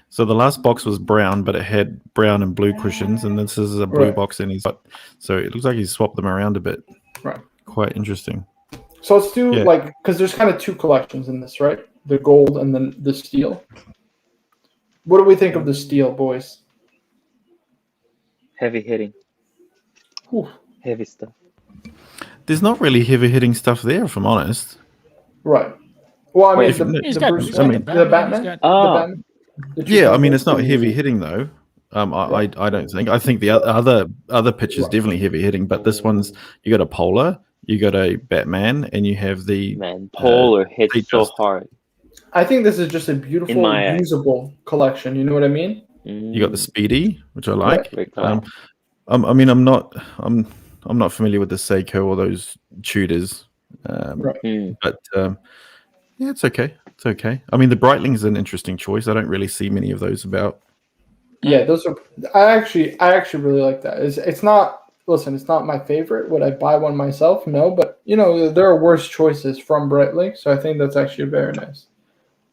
So the last box was brown, but it had brown and blue cushions, and this is a blue Right. box, and he's got. So it looks like he's swapped them around a bit. Right. Quite interesting. So let's do Yeah. because there's kind of two collections in this, right? The gold and then the steel. What do we think of the steel, boys? Heavy hitting. Whew. Heavy stuff. There's not really heavy hitting stuff there, if I'm honest. Right. Well, I mean, Wait, the, He's the got, Bruce he's got Wayne, the the Batman. Batman, He's got- Oh. the Batman. The Yeah, I mean two-tone it's not gold. heavy hitting though. I don't think. I think the other pictures Right. definitely heavy hitting, but this one's you got a Polar, you got a Batman, and you have the Man, Polar hits they so just- hard. I think this is just a beautiful, In my eyes. usable collection. You know what I mean? you got the Speedy, which I like. Very clever. I mean I'm not familiar with the Seiko or those Tudors, Right. but yeah, it's okay. It's okay. I mean the Breitling's an interesting choice. I don't really see many of those about. Yeah, those are. I actually really like that. It's not. Listen, it's not my favorite. Would I buy one myself? No, but there are worse choices from Breitling, so I think that's actually very nice.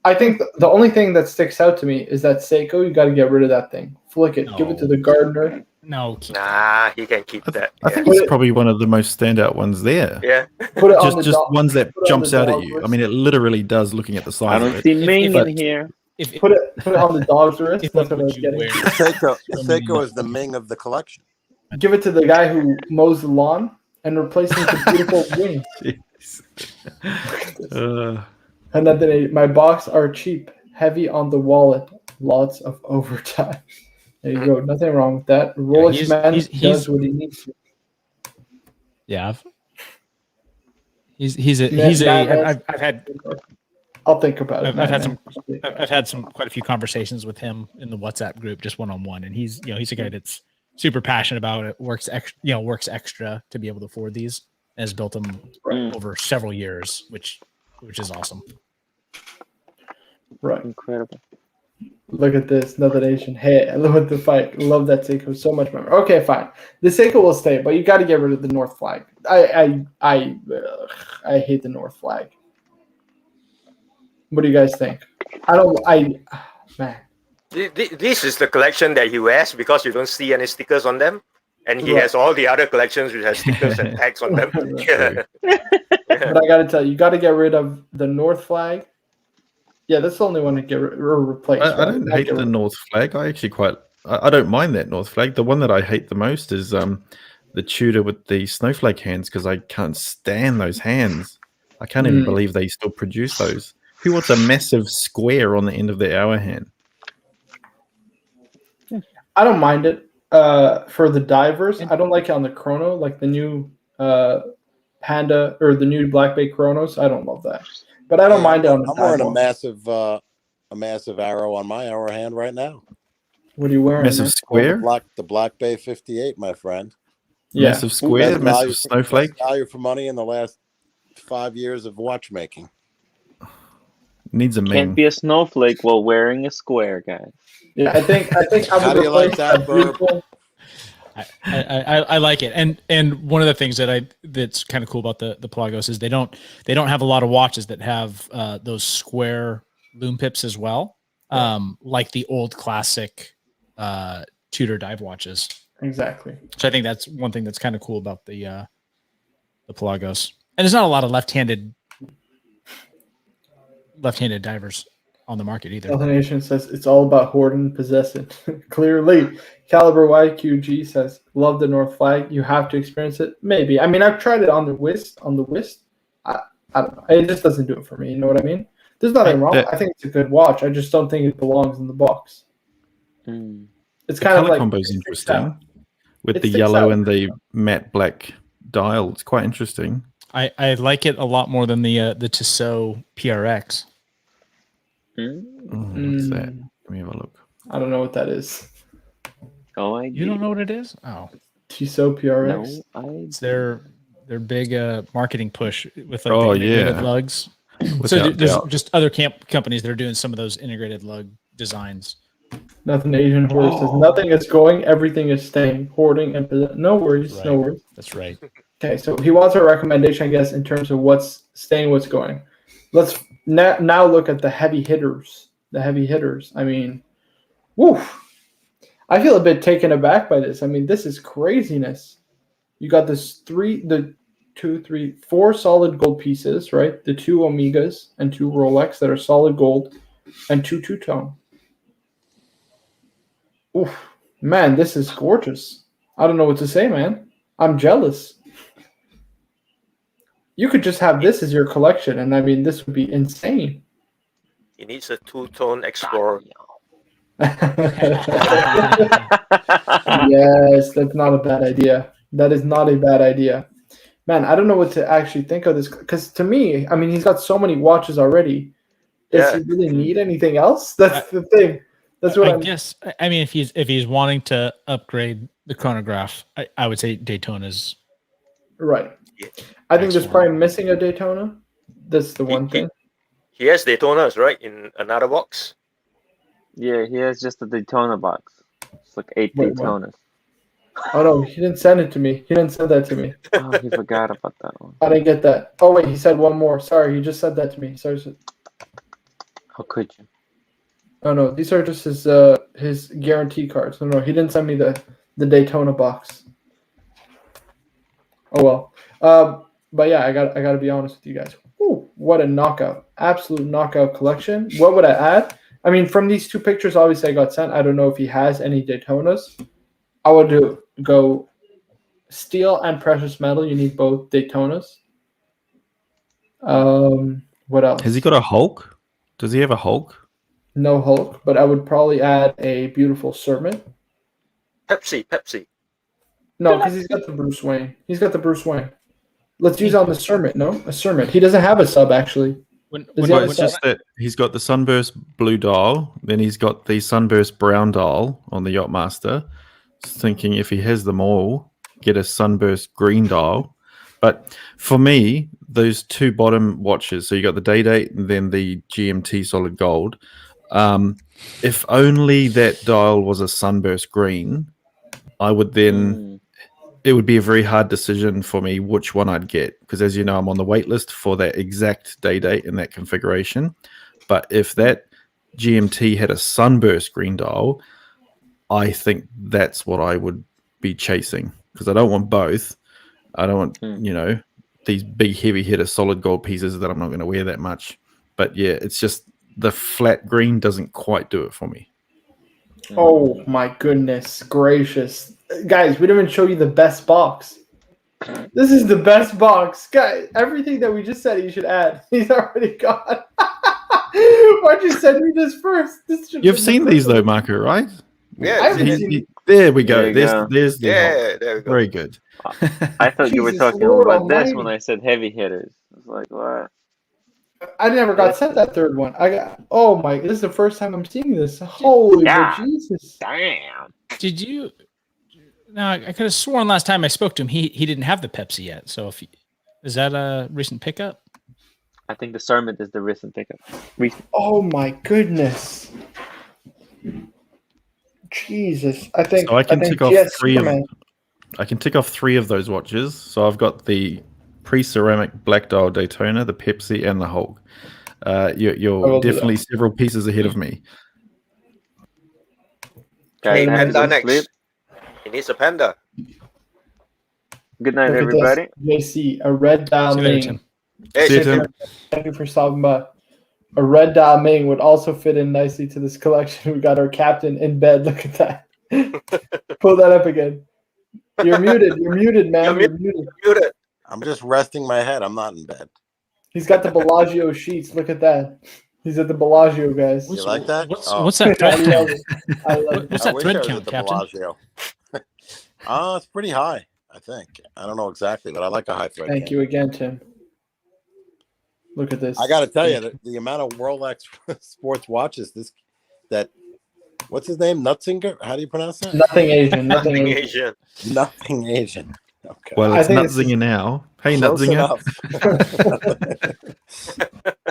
I think the only thing that sticks out to me is that Seiko. You got to get rid of that thing. Flick it. Give it to the gardener. No. Nah, he can keep that. I think Yeah. it's probably one of the most standout ones there. Yeah. Put it on the Just dog. ones that put it on jumps the out at dog you. list. I mean, it literally does. Looking at the I size of don't it. see Ming but- in here. If Put it on the dog's wrist. if That's one what I would was you getting. wear? Seiko is the Ming of the collection. Give it to the guy who mows the lawn and replace it with beautiful wings. And then my box are cheap, heavy on the wallet, lots of overtime. There you go. Nothing wrong with that. Rolex he's- man he's- does what he needs to. Yeah. He's a Man, he's a. man, I've had I'll think about it. I've had man. I've had quite a few conversations with him in the WhatsApp group, just one on one, and he's a guy that's super passionate about it. Works extra to be able to afford these, and has built them over several years, which is awesome. Right. Incredible. Look at this, Another Nation. Hey, I love the fight. Love that Seiko so much. More. Okay, fine. The Seiko will stay, but you got to get rid of the North flag. I hate the North flag. What do you guys think? Man. This is the collection that he wears because you don't see any stickers on them, and he Right. has all the other collections which has stickers and tags on them. But I got to tell you got to get rid of the North flag. Yeah, that's the only one to get or replace. I don't hate the North flag. I actually I don't mind that North flag. The one that I hate the most is the Tudor with the snowflake hands because I can't stand those hands. I can't even believe they still produce those. Who wants a massive square on the end of the hour hand? I don't mind it for the divers. I don't like it on the chrono, like the new Panda or the new Black Bay Chronos. I don't love that, but I don't mind it on the I'm wearing dive a massive arrow on my hour hand right now. What are you wearing? Massive man? square? The Black Bay 58, my friend. Yeah. Massive square, massive snowflake. Best value for money in the last 5 years of watchmaking. Needs a Can't Ming. be a snowflake while wearing a square, guys. Yeah, I think I How would do you like replace that, Burb? beautiful. I like it, and one of the things that's kind of cool about the Pelagos is they don't have a lot of watches that have those square loom pips as well, like the old classic Tudor dive watches. Exactly. So I think that's one thing that's kind of cool about the Pelagos, and there's not a lot of left-handed divers on the market either. Southern Nation says it's all about hoarding and possessing. Clearly, Caliber YQG says love the North flag. You have to experience it. Maybe. I mean, I've tried it on the Whist. I don't know. It just doesn't do it for me. You know what I mean? There's nothing wrong. I think it's a good watch. I just don't think it belongs in the box. It's kind of like combo is interesting with It the sticks yellow out. and the matte black dial. It's quite interesting. I like it a lot more than the Tissot PRX. What's that? Let me have a look. I don't know what that is. Oh, You don't know what it is? Oh, Tissot PRX. it's their big marketing push with like Oh, the integrated yeah. lugs. So Without there's doubt. just other companies that are doing some of those integrated lug designs. Nothing Asian horse says nothing is going, everything is staying. Hoarding and no worries, no Right. worries. That's right. Okay, so he wants a recommendation, I guess, in terms of what's staying, what's going. Let's now look at the heavy hitters. The heavy hitters. I mean, woof. I feel a bit taken aback by this. I mean, this is craziness. You got four solid gold pieces, right? The two Omegas and two Rolex that are solid gold, and two two-tone. Oof, man, this is gorgeous. I don't know what to say, man. I'm jealous. You could just have this as your collection, and I mean, this would be insane. He needs a two-tone Explorer. Yes, that's not a bad idea. That is not a bad idea. Man, I don't know what to actually think of this, because to me, I mean, he's got so many watches already. Does he really need anything else? That's the thing. That's what I guess. I mean, if he's wanting to upgrade the chronograph, I would say Daytona's right. I think there's probably missing a Daytona. That's the one thing. He has Daytonas, right, in another box. Yeah, he has just a Daytona box. It's like 8 Wait, what? Daytonas. Oh no, he didn't send it to me. He didn't send that to me. Oh, he forgot about that one. I didn't get that. Oh wait, he said one more. Sorry, he just said that to me. Sorry. How could you? Oh no, these are just his guarantee cards. No, he didn't send me the Daytona box. Oh well. But yeah, I got to be honest with you guys. Ooh, what a knockout! Absolute knockout collection. What would I add? I mean, from these two pictures, obviously I got sent. I don't know if he has any Daytonas. I would go steel and precious metal. You need both Daytonas. What else? Has he got a Hulk? Does he have a Hulk? No Hulk, but I would probably add a beautiful Sermon. Pepsi. No, because he's got the Bruce Wayne. Let's use on the Sermon. No, a Sermon. He doesn't have a sub actually. It's just that he's got the Sunburst blue dial, then he's got the Sunburst brown dial on the Yachtmaster. Just thinking if he has them all, get a Sunburst green dial. But for me, those two bottom watches, so you got the date and then the GMT solid gold. If only that dial was a sunburst green, I would then. It would be a very hard decision for me which one I'd get, because as you know, I'm on the wait list for that exact date in that configuration. But if that GMT had a sunburst green dial, I think that's what I would be chasing, because I don't want both. I don't want, these big heavy hitter solid gold pieces that I'm not going to wear that much. But yeah, it's just the flat green doesn't quite do it for me. Oh my goodness gracious. Guys, we didn't even show you the best box. This is the best box. Guys, everything that we just said you should add. He's already got. Why'd you send me this first? You've seen these though, Marco, right? Yeah. There we go. There There's the there we go. Very good. I thought you were Jesus talking Lord about this Almighty. when I said heavy hitters. I was like, what? I never got sent that third one. Oh my! This is the first time I'm seeing this. Holy Jesus! Damn. Did you? No, I could have sworn last time I spoke to him, he didn't have the Pepsi yet. So is that a recent pickup? I think the sermon is the recent pickup. Oh my goodness! Jesus, I think. So I can tick off yes, three of. man. I can tick off 3 of those watches. So I've got the pre-ceramic black dial Daytona, the Pepsi, and the Hulk. You're definitely several pieces ahead of me. Hey, Guys, I have to go Panda to sleep. next. He needs a Panda. Good night, Look at everybody. this, JC, a red dial See you later, Ming. Tim. Hey, See you, Tim. Thank you for stopping by. A red dial Ming would also fit in nicely to this collection. We got our captain in bed. Look at that. Pull that up again. You're muted. You're muted, man. You're muted. muted. I'm just resting my head. I'm not in bed. He's got the Bellagio sheets. Look at that. He's at the Bellagio, guys. You like that? What's that I thread love count? it. I love it. What's I that wish thread I was count, at the Captain? Bellagio. It's pretty high, I think. I don't know exactly, but I like a high thread Thank count. you again, Tim. Look at this. I got to tell you, the amount of Rolex sports watches, what's his name? Nutzinger? How do you pronounce that? Nothing Asian. Nothing Nothing Asian. Asian. Nothing Asian. Okay. Well, I it's think this Nutzinger now. Hey, Close Nutzinger. enough.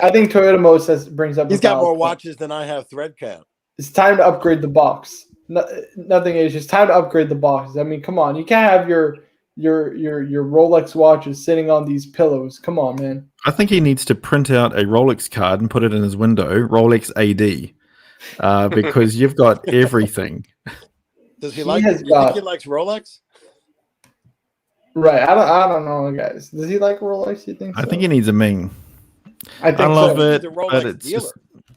I think Toyota Mo brings up. He's a got valid more point. watches than I have thread count. It's time to upgrade the box. Nothing Asian. It's time to upgrade the boxes. I mean, come on. You can't have your Rolex watches sitting on these pillows. Come on, man. I think he needs to print out a Rolex card and put it in his window, Rolex AD, because you've got everything. Does he He like? has You got- think he likes Rolex? Right. I don't know, guys. Does he like Rolex? You think so? I think he needs a Ming. I think I love so. it, He's a Rolex but it's dealer. just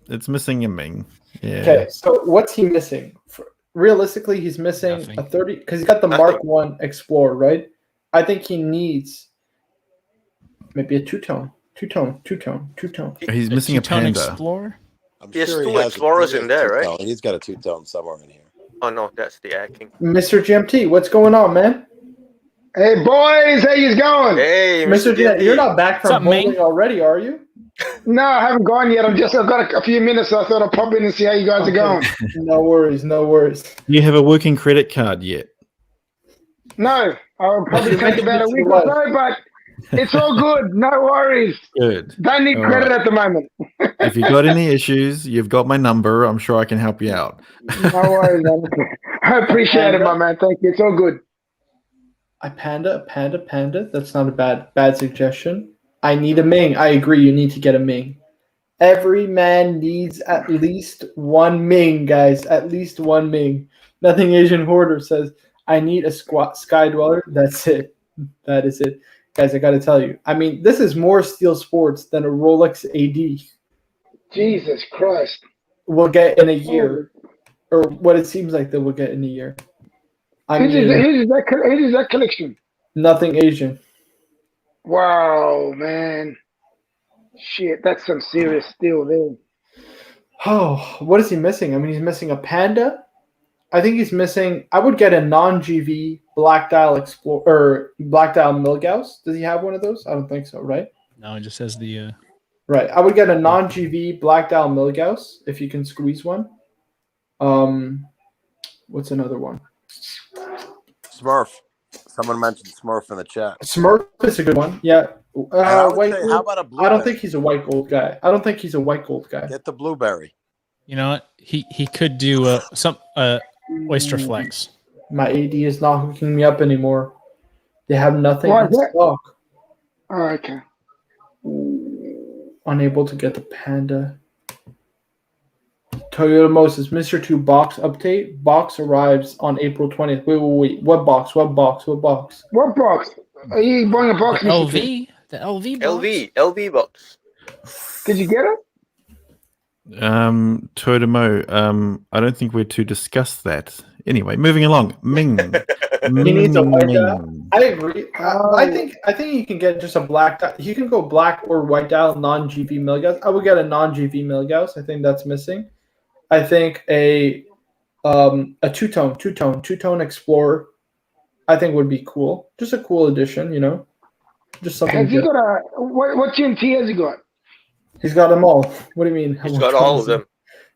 it's missing a Ming. Yeah. Okay, so what's he missing? Realistically, he's missing Nothing. a 30 because he's got the Nothing. Mark 1 Explorer, right? I think he needs maybe a two-tone. He's missing a Two-tone Panda. Explorer? I'm He has sure two has Explorers he has in there, right? two-tone. He's got a two-tone somewhere in here. Oh no, that's the Air King. Mr. GMT, what's going on, man? Hey boys, how you going? Hey, Mr. GMT, GMT. you're not back What's from up, Ming? bowling already, are you? No, I haven't gone yet. I've got a few minutes, so I thought I'd pop in and see how you guys are going. No worries. Do you have a working credit card yet? No, I'll probably You take mentioned about a this week was. or so, but it's all good. No worries. Good. Don't need All credit right. at the moment. If you've got any issues, you've got my number. I'm sure I can help you out. No worries, man. I appreciate it, my man. Thank you. It's all good. A panda. That's not a bad suggestion. I need a Ming. I agree. You need to get a Ming. Every man needs at least one Ming, guys. At least one Ming. Nothing Asian Hoarder says, I need a Sky Dweller. That's it. That is it. Guys, I got to tell you. I mean, this is more Steel Sports than a Rolex AD Jesus Christ. will get in a year. Or what it seems like they will get in a year. I Whose mean, is that collection? nothing Asian. Wow, man. Shit, that's some serious steel there. Oh, what is he missing? I mean, he's missing a Panda. I think he's missing. I would get a non-GV Black Dial Explorer or Black Dial Milgauss. Does he have one of those? I don't think so. Right. No, it just says the. Right. I would get a non-GV Black Dial Milgauss if you can squeeze one. What's another one? Smurf. Someone mentioned Smurf in the chat. Smurf is a good one. Yeah. And I would White say, gold. how about a blueberry? I don't think he's a white gold guy. I don't think he's a white gold guy. Get the blueberry. You know what? He could do some oyster flex. My AD is not hooking me up anymore. They have nothing Why in is that? stock. Oh, okay. Unable to get the Panda. Toyota Moses, Mr. 2 box update. Box arrives on April 20th. Wait. What box? What box? What box? What box? Are you buying a The box? Mr. T? LV, the LV box. LV box. Did you get it? Totemo, I don't think we're to discuss that. Anyway, moving along. Ming. He needs a white dial. Ming. I agree. I think you can get just a black dial. You can go black or white dial non-GV Milgauss. I would get a non-GV Milgauss. I think that's missing. I think a two-tone Explorer, I think would be cool. Just a cool addition, you know. Just something. Has he got a what GMT has he got? He's got them all. What do you mean? He's got all of them.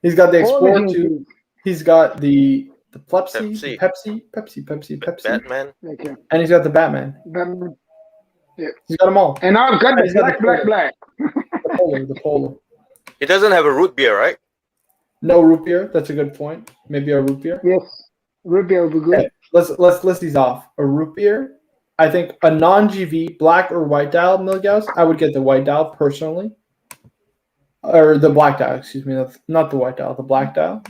He's got the All the Explorer 2. He's got the Pepsi, Pepsi. Batman. Okay. And he's got the Batman. Batman. Yeah. He's got them all. And I've got And he's got the black. The Polo. He doesn't have a root beer, right? No root beer. That's a good point. Maybe a root beer. Yes. Root beer would be good. Okay, let's list these off. A root beer. I think a non-GV black or white dial Milgauss. I would get the white dial personally, or the black dial. Excuse me, not the white dial. The black dial.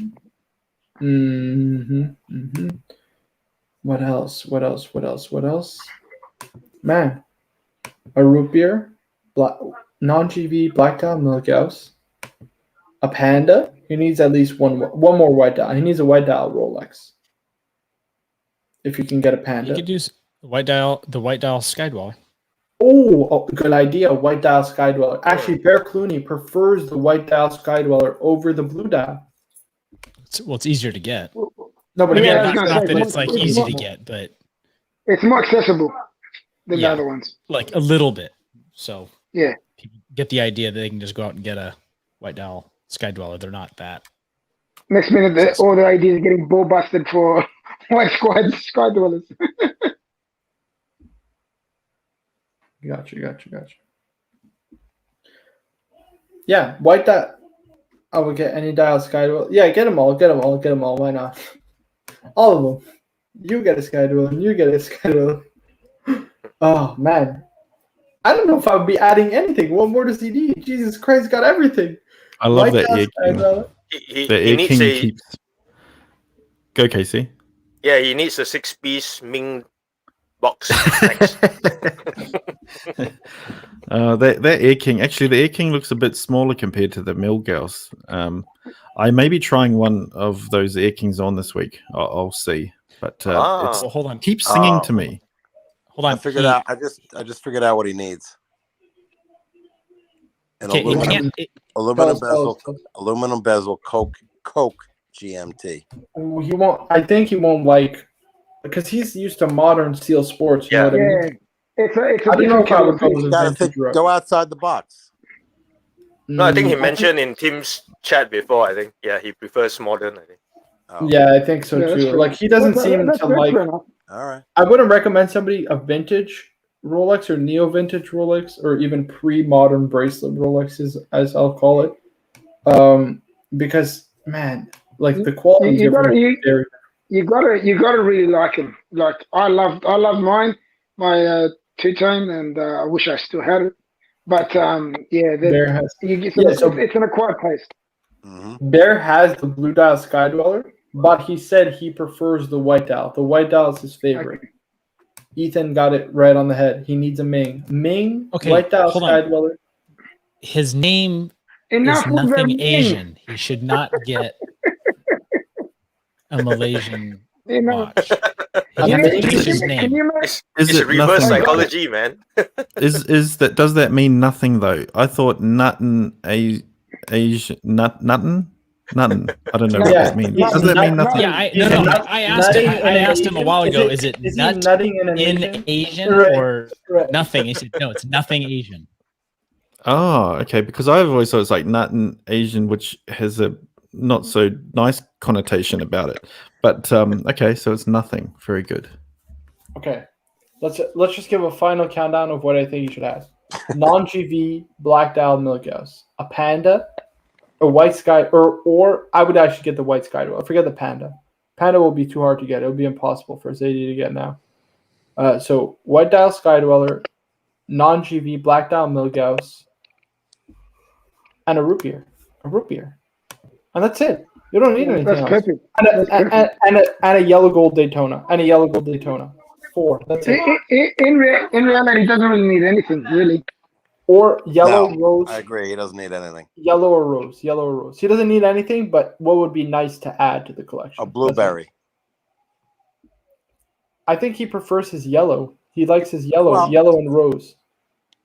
What else? Man, a root beer, non-GV black dial Milgauss. A Panda. He needs at least one more white dial. He needs a white dial Rolex. If you can get a Panda. You could use the white dial Skydweller. Oh, good idea. White dial Skydweller. Actually, Bear Clooney prefers the white dial Skydweller over the blue dial. It's easier to get. No, but Yeah, again, Not that it's like it's easy more- to get, but It's more accessible than Yeah. the other ones. like a little bit. So Yeah. people get the idea that they can just go out and get a white dial Skydweller. They're not that. Next minute, all the ideas are getting ball busted for white sky dwellers. Gotcha. Yeah, white dial. I would get any dial Skydweller. Yeah, get them all. Why not? All of them. You get a Skydweller, and you get a Skydweller. Oh man, I don't know if I would be adding anything. What more does he need? Jesus Christ, got everything. I love White that Air dial King. Skydweller. He The Air needs King a keeps. Go, Casey. yeah. He needs a 6-piece Ming box. Thanks. That Air King, actually, the Air King looks a bit smaller compared to the Milgauss. I may be trying one of those Air Kings on this week. I'll see. But Well, hold on. it keeps singing to me. Hold on. I figured out. I just figured out what he needs. An Okay, it can't. aluminum bezel, Coke GMT. He won't. I think he won't like because he's used to modern steel sports. You know what I mean? Yeah. It's a I don't know if I would go different with You a gotta vintage road. go outside the box. No, I think he Mm, mentioned in Tim's chat before. I think he prefers modern. I think. Oh, Yeah, I think so Yeah, that's too. true. Like he doesn't That's- seem that's to fair like. enough. all right. I wouldn't recommend somebody a vintage Rolex or neo vintage Rolex or even pre-modern bracelet Rolexes, as I'll call it, because man, like the quality You gotta- difference. is very- You gotta really like him. Like I love mine, my two-tone, and I wish I still had it. But Bear has it's an acquired taste. Bear has the blue dial Skydweller, but he said he prefers the white dial. The white dial is his favorite. Okay. Ethan got it right on the head. He needs a Ming. Okay, white dial hold on. Skydweller. His name Enough is with the nothing Ming. Asian. He should not get a Malaysian watch. Can He you has to make- change his Can name. you make It's Is it reverse nothing? psychology, man. Is that does that mean nothing though? I thought Asian nothing. I don't know what Yeah. that means. Yeah. Does that mean nothing? Yeah, Is it nut- I asked him. nutting I in asked him a Asian? while ago. Is Is it he nut nutting in an in Asian? Asian Right. or Right. nothing? He said no. It's nothing Asian. Oh, okay. Because I've always thought it's like nut and Asian, which has a not so nice connotation about it. But okay, so it's nothing. Very good. Okay. Let's just give a final countdown of what I think you should have. Non-GV black dial Milgauss, a Panda, a white sky, or I would actually get the white sky. I forget the Panda. Panda will be too hard to get. It would be impossible for Zadie to get now. So white dial Sky Dweller, non-GV black dial Milgauss, and a root beer. And that's it. You don't need anything else. Perfect. And a yellow gold Daytona. 4. That's it. In reality, he doesn't really need anything, really. Or yellow, rose. I agree. He doesn't need anything. Yellow or rose. He doesn't need anything, but what would be nice to add to the collection? A blueberry. I think he prefers his yellow. He likes his yellow and rose.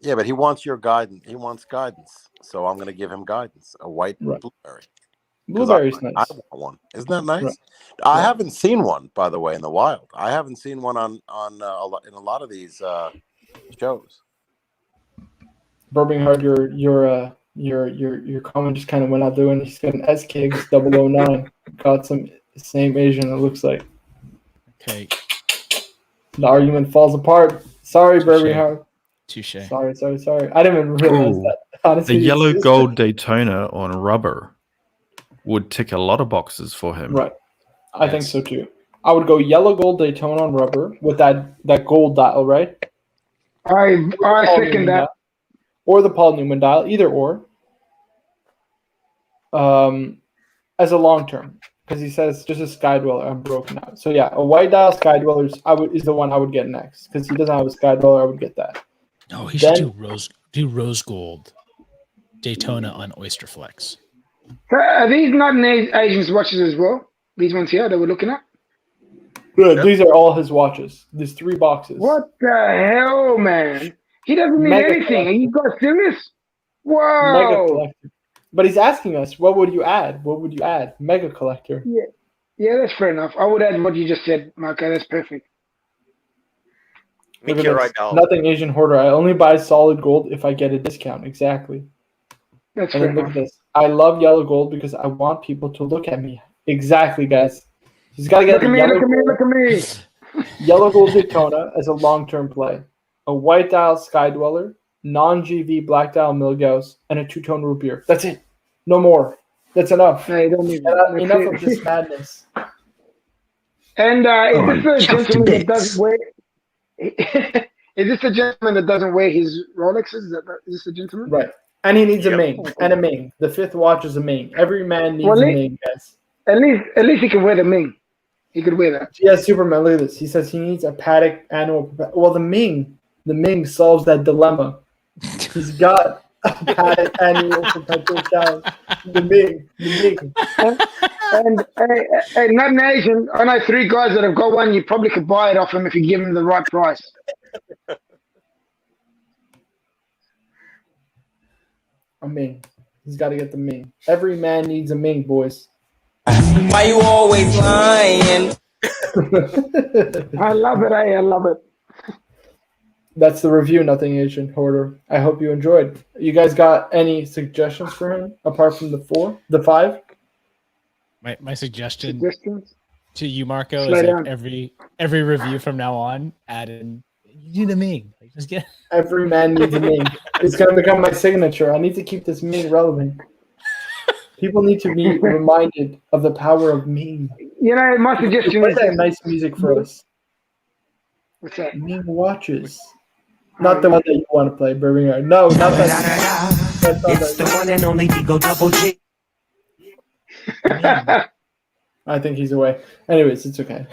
Yeah, but he wants your guidance. He wants guidance. So I'm going to give him guidance. A white blueberry. Blueberry's nice. I want one. Isn't that nice? Right. I haven't seen one, by the way, in the wild. I haven't seen one in a lot of these shows. Birmingham, your comment just kind of went out there, and he's got an S-Kicks 009. Got some same Asian, it looks like. Okay. The argument falls apart. Sorry, Birmingham. Touche. Sorry. I didn't even realize that. Honestly, the yellow gold Daytona on rubber would tick a lot of boxes for him. Right. I think so too. I would go yellow gold Daytona on rubber with that gold dial, right? I second that. Or the Paul Newman dial, either or. As a long term, because he says just a Sky Dweller. I'm broken out. So yeah, a white dial Sky Dweller is the one I would get next, because he doesn't have a Sky Dweller. I would get that. No, he should do rose gold Daytona on Oyster Flex. So are these not Asian watches as well? These ones here that we're looking at? Good. These are all his watches. There's 3 boxes. What the hell, man? He doesn't need Mega anything. collector. Are you guys serious? Mega Whoa. collector. But he's asking us, what would you add? Mega collector. Yeah, that's fair enough. I would add what you just said, Marco. That's perfect. Make it right now. Nothing Asian hoarder. I only buy solid gold if I get a discount. Exactly. That's And fair then look enough. at this. I love yellow gold because I want people to look at me. Exactly, guys. He's got to get Look at me. yellow gold Daytona as a long-term play. A white dial Sky Dweller, non-GV black dial Milgauss, and a 2-tone root beer. That's it. No more. That's enough. No, you don't need that. Enough of this madness. And is this a gentleman that doesn't wear? Is this a gentleman that doesn't wear his Rolexes? Is this a gentleman? Right. And he needs a Ming. And a Ming. The 5th watch is a Ming. Every man needs a Ming, guys. At least he can wear the Ming. He could wear that. Yeah, Superman, look at this. He says he needs a Patek annual. Well, the Ming solves that dilemma. He's got a Patek annual perpetual challenge. The Ming. And not an Asian. I know 3 guys that have got one. You probably could buy it off him if you give him the right price. A Ming. He's got to get the Ming. Every man needs a Ming, boys. Why you always lying? I love it. I love it. That's the review, Nothing Asian Hoarder. I hope you enjoyed. You guys got any suggestions for him apart from the 5? My suggestion Suggestions? to you, Marco, Slow is down. like every review from now on, add in you need a Ming. Like, just get Every man needs a Ming. It's going to become my signature. I need to keep this Ming relevant. People need to be reminded of the power of Ming. You know, my suggestion Play is that nice music for us. what's that? Ming watches. Not the one that you want to play, Birmingham. No, not that. That's not It's the that. one and only Digo Double G. I think he's away. Anyways, it's okay.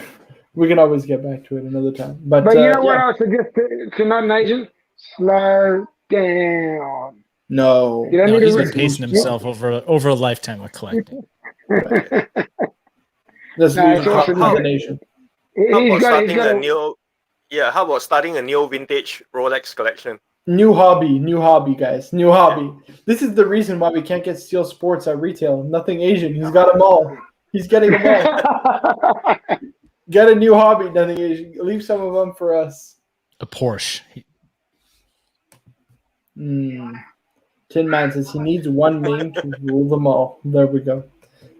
We can always get back to it another time. But But you know what yeah. I would suggest to not an Asian? Slow down. No. You don't no, need he's to been pacing himself over a lifetime of collecting. That's No, weird it's also- combination. How He's about got starting a a, new? Yeah, how about starting a new vintage Rolex collection? New hobby, guys. New hobby. This is the reason why we can't get Steel Sports at retail. Nothing Asian. He's got them all. He's getting them all. Get a new hobby, Nothing Asian. Leave some of them for us. A Porsche. Tin Man says he needs one Ming to rule them all. There we go.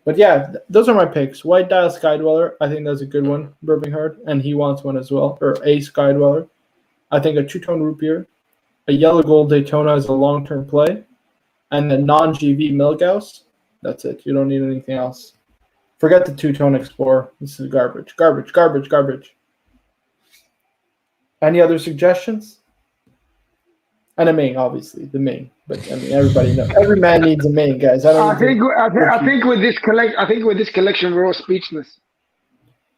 But yeah, those are my picks. White Dial Sky Dweller. I think that's a good one, Birmingham. And he wants one as well. Or a Sky Dweller. I think a two-tone root beer, a yellow gold Daytona is a long-term play, and the non-GV Milgauss. That's it. You don't need anything else. Forget the two-tone Explorer. This is garbage. Garbage, garbage, garbage. Any other suggestions? And a Ming, obviously, the Ming. But I mean, everybody knows. Every man needs a Ming, guys. I think with this collection, we're all speechless.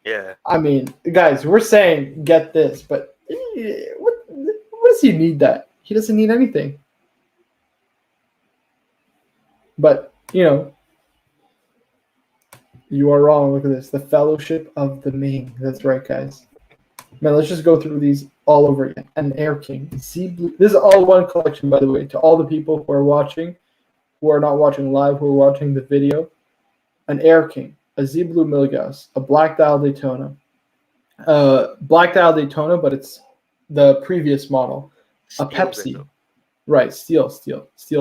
Yeah. I mean, guys, we're saying get this, but what does he need that? He doesn't need anything. But, you know, you are wrong. Look at this. The Fellowship of the Ming. That's right, guys. Man, let's just go through these all over again. An Air King. Sea Blue. This is all one collection, by the way, to all the people who are watching, who are not watching live, who are watching the video. An Air King. A Z Blue Milgauss. A Black Dial Daytona. Black Dial Daytona, but it's the previous model. A Pepsi. Bezel. Right, steel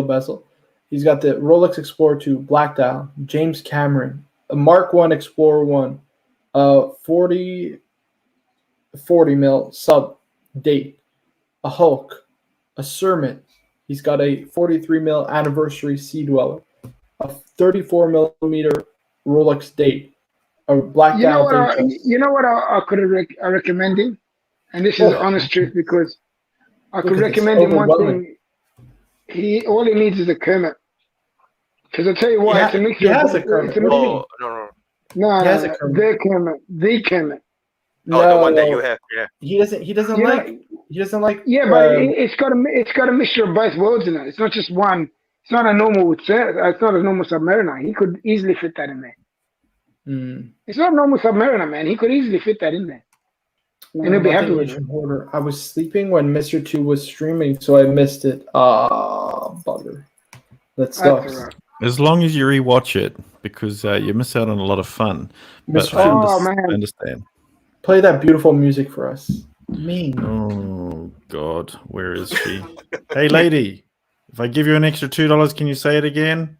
bezel. He's got the Rolex Explorer 2 Black Dial. James Cameron. A Mark 1 Explorer 1. 40 mil sub date, a Hulk, a Sermon. He's got a 43 mil anniversary Sea Dweller, a 34 millimeter Rolex date, a Black Dial. You know what I could recommend him, and this is the honest truth, because I could recommend him one thing. All he needs is a Kermit. Because I tell you what, it's a mixture. He has a Kermit. No. The Kermit. Oh, the one that you have, yeah. He doesn't like. Yeah, but it's got a mixture of both worlds in it. It's not just one. It's not a normal Submariner. He could easily fit that in there. It's not a normal Submariner, man. He could easily fit that in there, and he'll be happy with it. I was sleeping when Mr. 2 was streaming, so I missed it. Bugger. That sucks. Right. As long as you rewatch it, because you miss out on a lot of fun. But I understand. Play that beautiful music for us. Ming. Oh, God. Where is she? Hey, lady. If I give you an extra $2, can you say it again?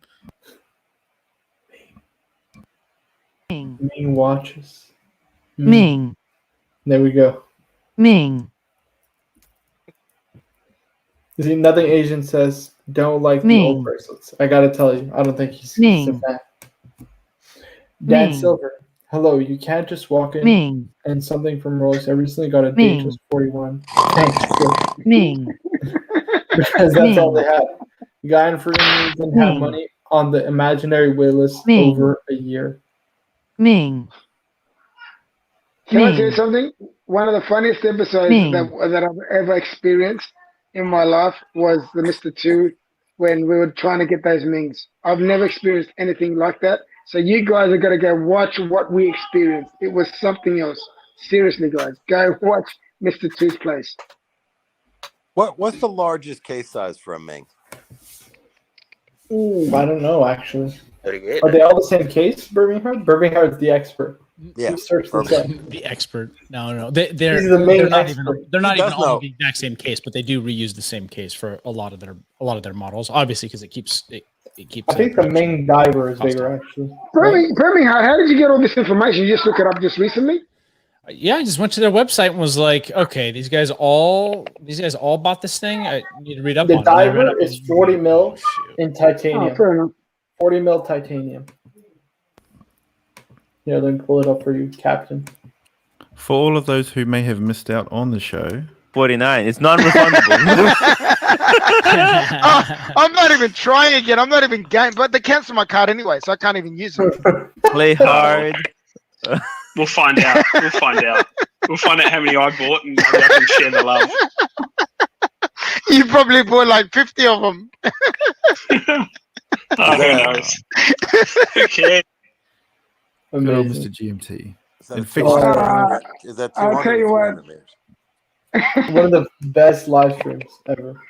Ming. Ming watches. Ming. There we go. Ming. You see, nothing Asian says don't like the old bracelets. I gotta tell you, I don't think he's a fan. Dan Silver. Hello, you can't just walk in and something from Rolex. I recently got a Datejust 41. Thanks. Because that's all they have. Guy in Freedom didn't have money on the imaginary waitlist over a year. Can I tell you something? One of the funniest episodes that I've ever experienced in my life was the Mr. 2 when we were trying to get those Mings. I've never experienced anything like that. So you guys are going to go watch what we experienced. It was something else. Seriously, guys, go watch Mr. 2's place. What's the largest case size for a Ming? Ooh, I don't know, actually. 38. Are they all the same case, Birmingham? Birmingham's the expert. Yeah, the expert. No, they're not even all the exact same case, but they do reuse the same case for a lot of their models. Obviously, because it keeps. I think the Ming diver is bigger, actually. Birmingham, how did you get all this information? You just look it up just recently? Yeah, I just went to their website and was like, okay, these guys all bought this thing. I need to read up on it. The diver is 40 mil in titanium. Oh, fair enough. 40 mil titanium. Yeah, let me pull it up for you, Captain. For all of those who may have missed out on the show, 49. It's non-refundable. I'm not even trying again. I'm not even game, but they cancel my card anyway, so I can't even use it. Play hard. We'll find out. We'll find out how many I bought, and maybe I can share the love. You probably bought like 50 of them. Who knows? Okay. Hello, Mr. GMT. Is that I'll tell you what. One of the best live streams ever.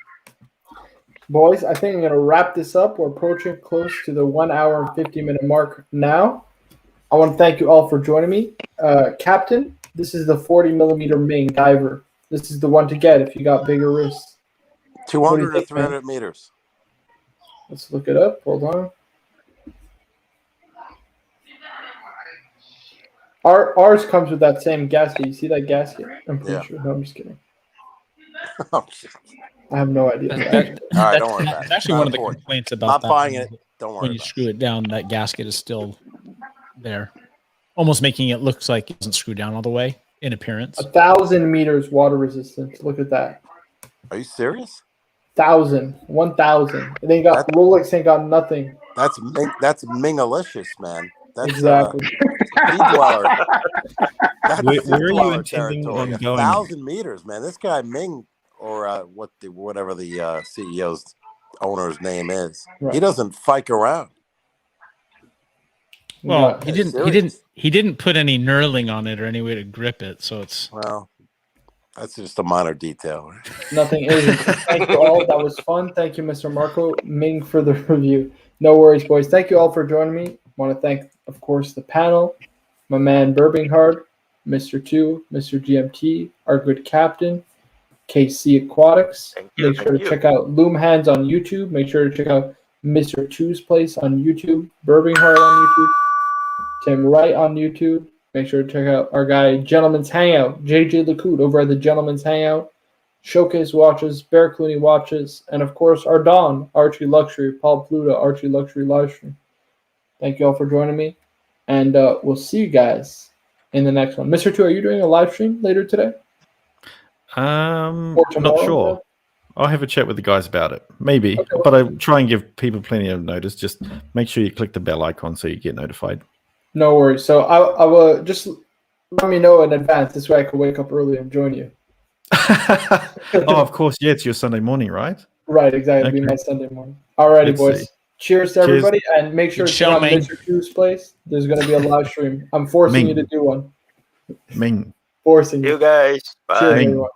Boys, I think I'm going to wrap this up. We're approaching close to the 1 hour and 50-minute mark now. I want to thank you all for joining me. Captain, this is the 40 millimeter Ming diver. This is the one to get if you got bigger wrists. 200 or 300 meters. Let's look it up. Hold on. Ours comes with that same gasket. You see that gasket? I'm pretty sure. No, I'm just kidding. Oh, I have no idea. All right, don't worry about it. It's actually Not one of the important. complaints about Not that. buying it. Don't worry When you about screw it down, that gasket is still there, almost making it look like it doesn't screw down all the way in appearance. 1,000 meters water resistance. Look at that. it. Are you serious? 1,000. And they got Rolex ain't got nothing. That's Mingalicious, man. That's Exactly. sea dweller. That's Where sea are you dweller intending territory. on going? 1,000 meters, man. This guy Ming, or whatever the CEO's owner's name is, Right. he doesn't fike around. Well, Yeah. he didn't put any knurling on it or any way to grip it, so it's Well, that's just a minor detail. Nothing is. Thank you all. That was fun. Thank you, Mr. Marco Ming, for the review. No worries, boys. Thank you all for joining me. I want to thank, of course, the panel, my man Burbinghard, Mr. 2, Mr. GMT, our good captain, KC Aquatics. Make sure to check out Loom Hands on YouTube. Make sure to check out Mr. 2's Place on YouTube, Burbinghard on YouTube, Tim Wright on YouTube. Make sure to check out our guy Gentleman's Hangout, JJ Lacoute over at the Gentleman's Hangout, Showcase Watches, Bear Clooney Watches, and of course our Don, Archie Luxury, Paul Pluta, Archie Luxury Livestream. Thank you all for joining me, and we'll see you guys in the next one. Mr. 2, are you doing a live stream later today? Not sure. I'll have a chat with the guys about it. Maybe, Okay. but I try and give people plenty of notice. Just make sure you click the bell icon so you get notified. No worries. So I will just let me know in advance. This way I can wake up early and join you. Oh, of course. Yeah, it's your Sunday morning, right? Right, exactly. It'll be my Sunday morning. Alrighty, Let's boys. see. Cheers to everybody, and make sure to check out Ming. Mr. 2's Place. There's going to be a live stream. I'm forcing Ming. you to do one. Ming. Forcing you. You guys. Bye. Cheers, Ming. everyone.